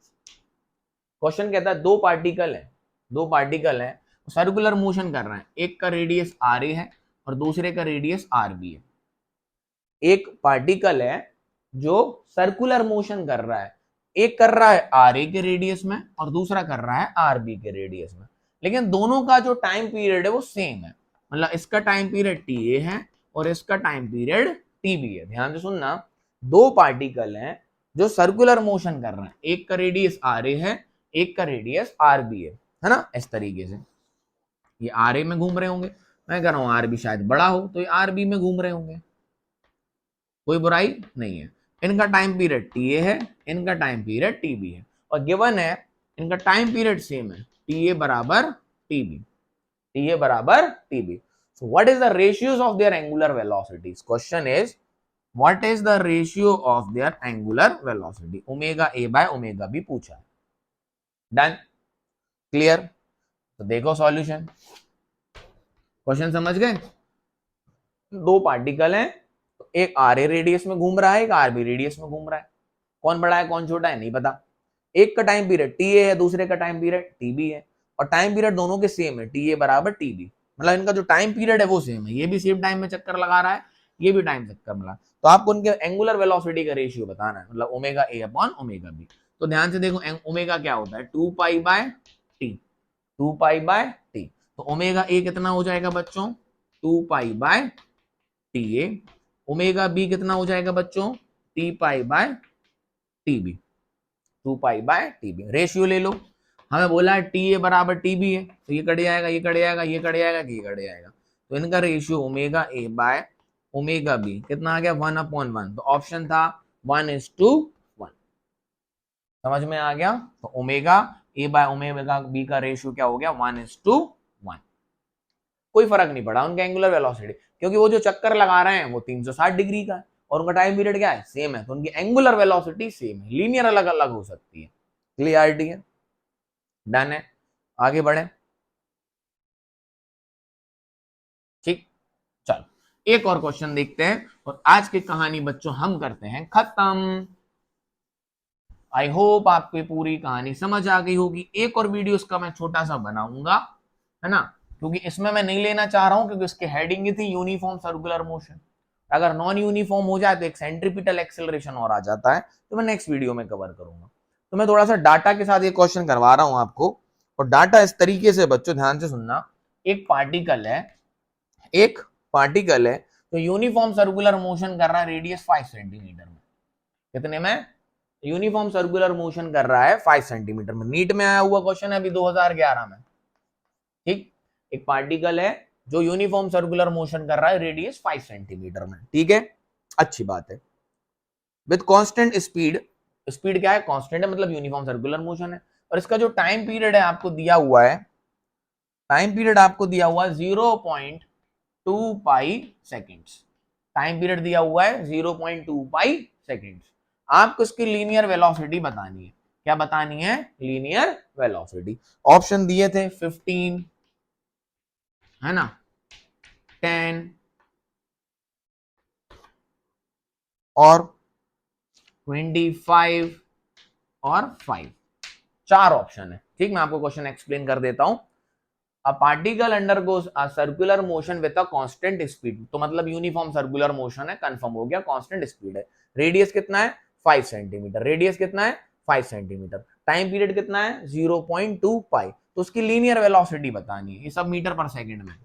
A: क्वेश्चन कहता है दो पार्टिकल है सर्कुलर मोशन कर रहे हैं, एक का रेडियस आर ए है और दूसरे का रेडियस आर बी है, एक पार्टिकल है जो सर्कुलर मोशन कर रहा है, एक कर रहा है आर ए के रेडियस में और दूसरा कर रहा है आर बी के रेडियस में, लेकिन दोनों का जो टाइम पीरियड है वो सेम है, मतलब इसका टाइम पीरियड टी ए है और इसका टाइम पीरियड टी बी है, ध्यान से सुनना, दो पार्टिकल हैं जो सर्कुलर मोशन कर रहे हैं, एक का रेडियस आर ए है, एक का रेडियस आर बी है ना, इस तरीके से, ये आर ए में घूम रहे होंगे, मैं कह रहा हूं आर बी शायद बड़ा हो तो ये आर बी में घूम रहे होंगे, कोई बुराई नहीं है, इनका टाइम पीरियड टी ए है, इनका टाइम पीरियड टी बी है, और गिवन है इनका टाइम पीरियड सेम है, टी ए बराबर टी बी, टी ए बराबर t b, so what is the ratios of their angular velocities, question is what is the ratio of their angular velocity, omega a by omega b पूछा है, done, clear, तो देखो solution, question समझ गए, दो particle हैं, तो एक आर ए रेडियस में घूम रहा है, एक आर बी रेडियस में घूम रहा है, कौन बड़ा है कौन छोटा है नहीं पता, एक का टाइम पीरियड टी ए है, दूसरे का टाइम पीरियड टी बी है, और टाइम पीरियड दोनों के सेम है, टी ए बराबर टी बी, मतलब इनका जो टाइम पीरियड है वो सेम है, ये भी सेम टाइम में चक्कर लगा रहा है, ये भी टाइम चक्कर मिला, तो आपको उनके एंगुलर वेलोसिटी का रेशियो बताना है, मतलब omega a upon omega b, तो ध्यान से देखो ओमेगा क्या होता है 2 pi by t, 2 pi by t, तो ओमेगा ए कितना हो जाएगा बच्चों 2 pi by t a, omega b कितना हो जाएगा बच्चों t pi by t b, 2 pi by t b, ratio ले लो, हमें बोला है टी ए बराबर टी बी है, तो ये कट जाएगा ये कट जाएगा ये कट जाएगा ये कट जाएगा, तो इनका ratio omega a by omega b कितना आ गया 1/1, तो ऑप्शन था 1:1, समझ में आ गया, तो omega a by omega b का रेशियो क्या हो गया 1:1, कोई फर्क नहीं पड़ा उनका एंगुलर वेलोसिटी, क्योंकि वो जो चक्कर लगा रहे हैं वो 360 डिग्री का है और उनका टाइम पीरियड क्या है सेम है, तो उनकी एंगुलर वेलोसिटी सेम है, लीनियर अलग अलग हो सकती है, क्लियरिटी है, डन है, आगे बढ़े, ठीक, चलो एक और क्वेश्चन देखते हैं और आज की कहानी बच्चों हम करते हैं खत्म, आई होप आपको ये पूरी कहानी समझ आ गई होगी। एक और वीडियो इसका मैं छोटा सा बनाऊंगा, है ना, क्योंकि इसमें मैं नहीं लेना चाह रहा हूं, क्योंकि इसकी हेडिंग ही थी यूनिफॉर्म सर्कुलर मोशन। अगर नॉन यूनिफॉर्म हो जाए तो एक सेंट्रीपिटल एक्सेलरेशन और आ जाता है, तो मैं नेक्स्ट वीडियो में कवर करूंगा। तो मैं थोड़ा सा डाटा के साथ ये क्वेश्चन करवा रहा हूं आपको, और डाटा इस तरीके से बच्चों ध्यान से सुनना। एक पार्टिकल है, एक पार्टिकल है तो यूनिफॉर्म सर्कुलर मोशन कर रहा है रेडियस 5 सेंटीमीटर में। कितने में? यूनिफॉर्म सर्कुलर मोशन कर रहा है 5 सेंटीमीटर में। नीट में आया हुआ क्वेश्चन है अभी 2011 में। ठीक, एक पार्टिकल है जो यूनिफॉर्म सर्कुलर मोशन कर रहा है रेडियस 5 सेंटीमीटर में। ठीक है, अच्छी बात है। विद कांस्टेंट स्पीड, स्पीड क्या है? कांस्टेंट है, मतलब यूनिफॉर्म सर्कुलर मोशन है। और इसका जो टाइम पीरियड है आपको दिया हुआ है, टाइम पीरियड आपको दिया हुआ है 0.2 पाई सेकेंड्स। टाइम पीरियड दिया हुआ है 0.2 पाई सेकेंड्स। आपको इसकी लीनियर वेलोसिटी बतानी है। क्या बतानी है? Linear velocity. ऑप्शन दिए थे 15, है ना, 10 और 25 और 5, चार ऑप्शन है। ठीक, मैं आपको क्वेश्चन एक्सप्लेन कर देता हूं। A particle undergoes a circular motion with a constant speed, तो मतलब यूनिफॉर्म सर्कुलर मोशन है, कंफर्म हो गया, कांस्टेंट स्पीड है। रेडियस कितना है? 5 सेंटीमीटर। रेडियस कितना है? 5 सेंटीमीटर। टाइम पीरियड कितना है? 0.2 पाई। तो उसकी लीनियर वेलोसिटी बतानी है। ये सब मीटर पर सेकंड में,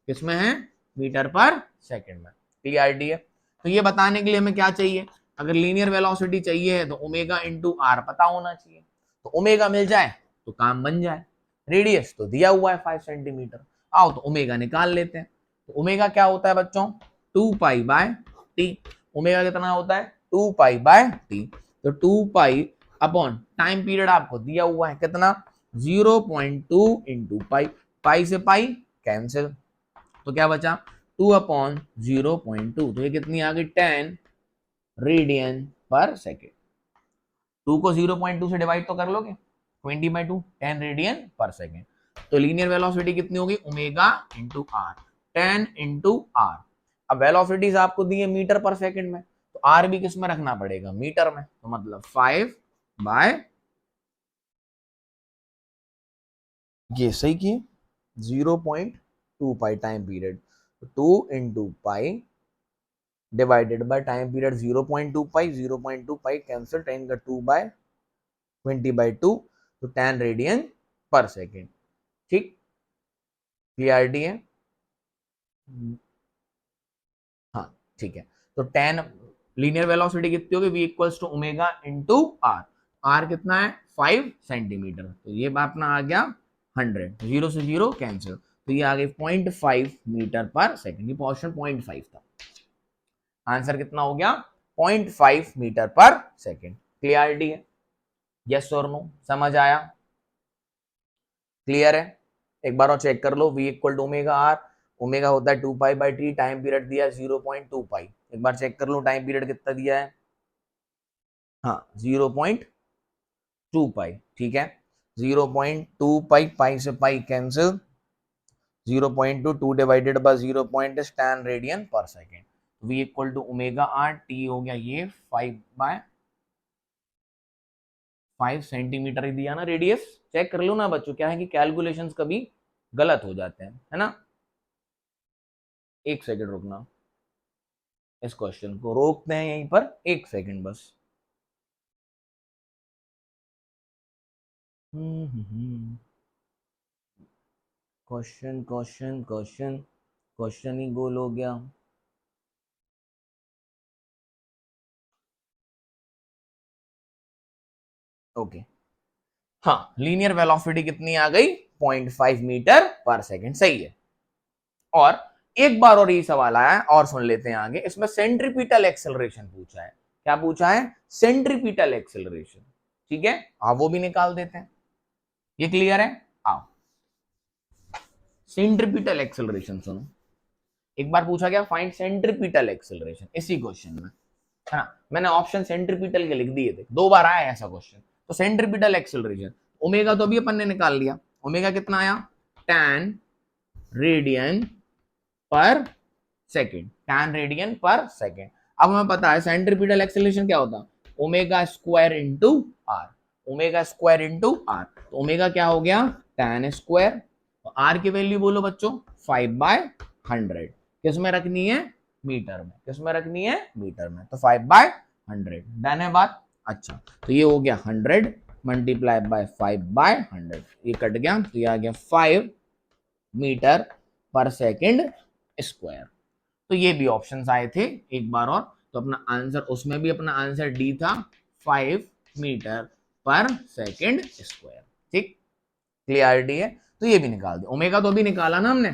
A: किसमें है? मीटर पर सेकंड में। क्लियरिटी है? तो ये बताने के लिए हमें क्या चाहिए? अगर लीनियर वेलोसिटी चाहिए है तो ओमेगा इंटू आर पता होना चाहिए। तो ओमेगा मिल जाए तो काम बन जाए। रेडियस तो दिया हुआ है 5 सेंटीमीटर। आओ तो ओमेगा निकाल लेते हैं। तो ओमेगा क्या होता है बच्चों? 2 पाई बाय टी। ओमेगा कितना होता है? 2 पाई बाय टी। तो 2 पाई अपॉन टाइम पीरियड आपको दिया हुआ है कितना? 0.2 इंटू पाई। पाई से पाई कैंसिल, तो क्या बचा? 2 अपॉन 0.2, तो ये कितनी आ गई? 10 रेडियन पर सेकेंड। 2 को 0.2 से डिवाइड तो कर लोगे, 20/2, 10 रेडियन पर सेकेंड। तो लीनियर वेलोसिटी कितनी होगी? Omega into r, 10 into r. अब वेलोसिटीज आपको दी है मीटर पर सेकेंड में, तो आर भी किस में रखना पड़ेगा? मीटर में। तो मतलब 5 बाय, ये सही किए, 0.2 pi time period, 2 into pi divided by time period 0.2 pi, 0.2 pi cancel, 10 का 2 बाय 20/2, तो 10 रेडियन पर सेकेंड। ठीक, क्लियरिटी है? हाँ, ठीक है। तो 10 लीनियर वेलोसिटी कितनी होगी? v equals to omega into r. R कितना है? 5 सेंटीमीटर। तो ये अपना आ गया 100, जीरो से जीरो कैंसिल, तो ये आ गई 0.5 मीटर पर सेकेंड। ये ऑप्शन 0.5 था। आंसर कितना हो गया? 0.5 मीटर पर सेकेंड। क्लियरिटी है? यस और नो? समझ आया? क्लियर है? एक बार और चेक कर लो। v equal to omega r, omega होता है 2 pi by t, time period दिया है 0.2 पाई। एक बार चेक कर लो टाइम पीरियड कितना दिया है। हाँ, 0.2 पाई। ठीक है, 0.2 पाई, पाई से pi cancel, 0.2, 2 divided by 0.10 radian पर second. v equal to omega r, t हो गया ये 5 सेंटीमीटर ही दिया ना रेडियस। चेक कर लो ना बच्चों, क्या है कि कैलकुलेशंस कभी गलत हो जाते हैं, है ना। एक सेकंड रुकना, इस क्वेश्चन को रोकते हैं यहीं पर, एक सेकंड बस। क्वेश्चन क्वेश्चन क्वेश्चन क्वेश्चन ही गोल हो गया। ओके, हाँ, लीनियर वेलोसिटी कितनी आ गई? 0.5 मीटर पर सेकंड। सही है। और एक बार और ये सवाल आया है, और सुन लेते हैं आगे। इसमें सेंट्रीपिटल एक्सेलरेशन पूछा है। क्या पूछा है? Centripetal acceleration. ठीक है, आप वो भी निकाल देते हैं। ये क्लियर है? आओ, सेंट्रीपिटल एक्सेलरेशन सुनो। एक बार पूछा गया फाइंड सेंट्रीपिटल एक्सेलरेशन, इसी क्वेश्चन में, है ना। मैंने ऑप्शन सेंट्रीपिटल के लिख दिए थे, 2 बार आया ऐसा क्वेश्चन। तो सेंट्रीपिटल एक्सेलरेशन, ओमेगा तो अभी अपन ने निकाल लिया। ओमेगा कितना आया? 10 रेडियन पर सेकेंड, 10 रेडियन पर सेकेंड। अब हमें पता है सेंट्रीपिटल एक्सेलरेशन क्या होता है? Omega square into r. Omega square into are, तो ओमेगा क्या हो गया tan स्क्वायर, तो आर की वैल्यू बोलो बच्चों 5/100, किस में रखनी है मीटर में, किस में रखनी है मीटर में, तो 5/100 डन है बात। अच्छा तो ये हो गया 100 मल्टीप्लाई बाय 5/100, ये कट गया तो ये आ गया 5 मीटर पर सेकंड स्क्वायर। तो ये भी ऑप्शंस आए थे एक बार और, तो अपना आंसर उसमें भी अपना आंसर डी था 5 मीटर पर सेकंड स्क्वायर। ठीक, क्लियरिटी है, तो ये भी निकाल दे। ओमेगा तो अभी निकाला ना हमने,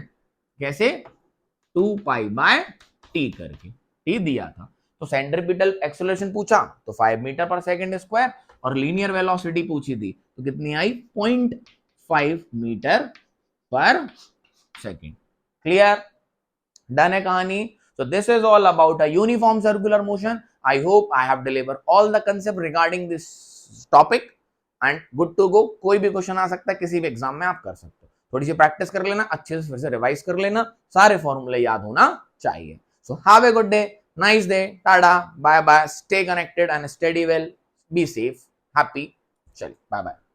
A: कैसे 2π/t करके, टी दिया था। तो सेंट्रीपिटल एक्सेलरेशन पूछा तो 5 मीटर पर सेकंड स्क्वायर, और लीनियर वेलोसिटी पूछी थी तो कितनी आई 0.5 मीटर पर सेकंड। क्लियर, डन है कहानी। So this is all about a uniform circular motion. I hope I have delivered all the concept regarding this topic and good to go। कोई भी क्वेश्चन आ सकता है किसी भी एग्जाम में, आप कर सकते हो। थोड़ी सी प्रैक्टिस कर लेना, अच्छे से फिर से रिवाइज कर लेना, सारे फॉर्मूले याद होना चाहिए। So have a good day, nice day, Tata, bye bye, stay connected and study well, be safe, happy, चलिए बाय बाय।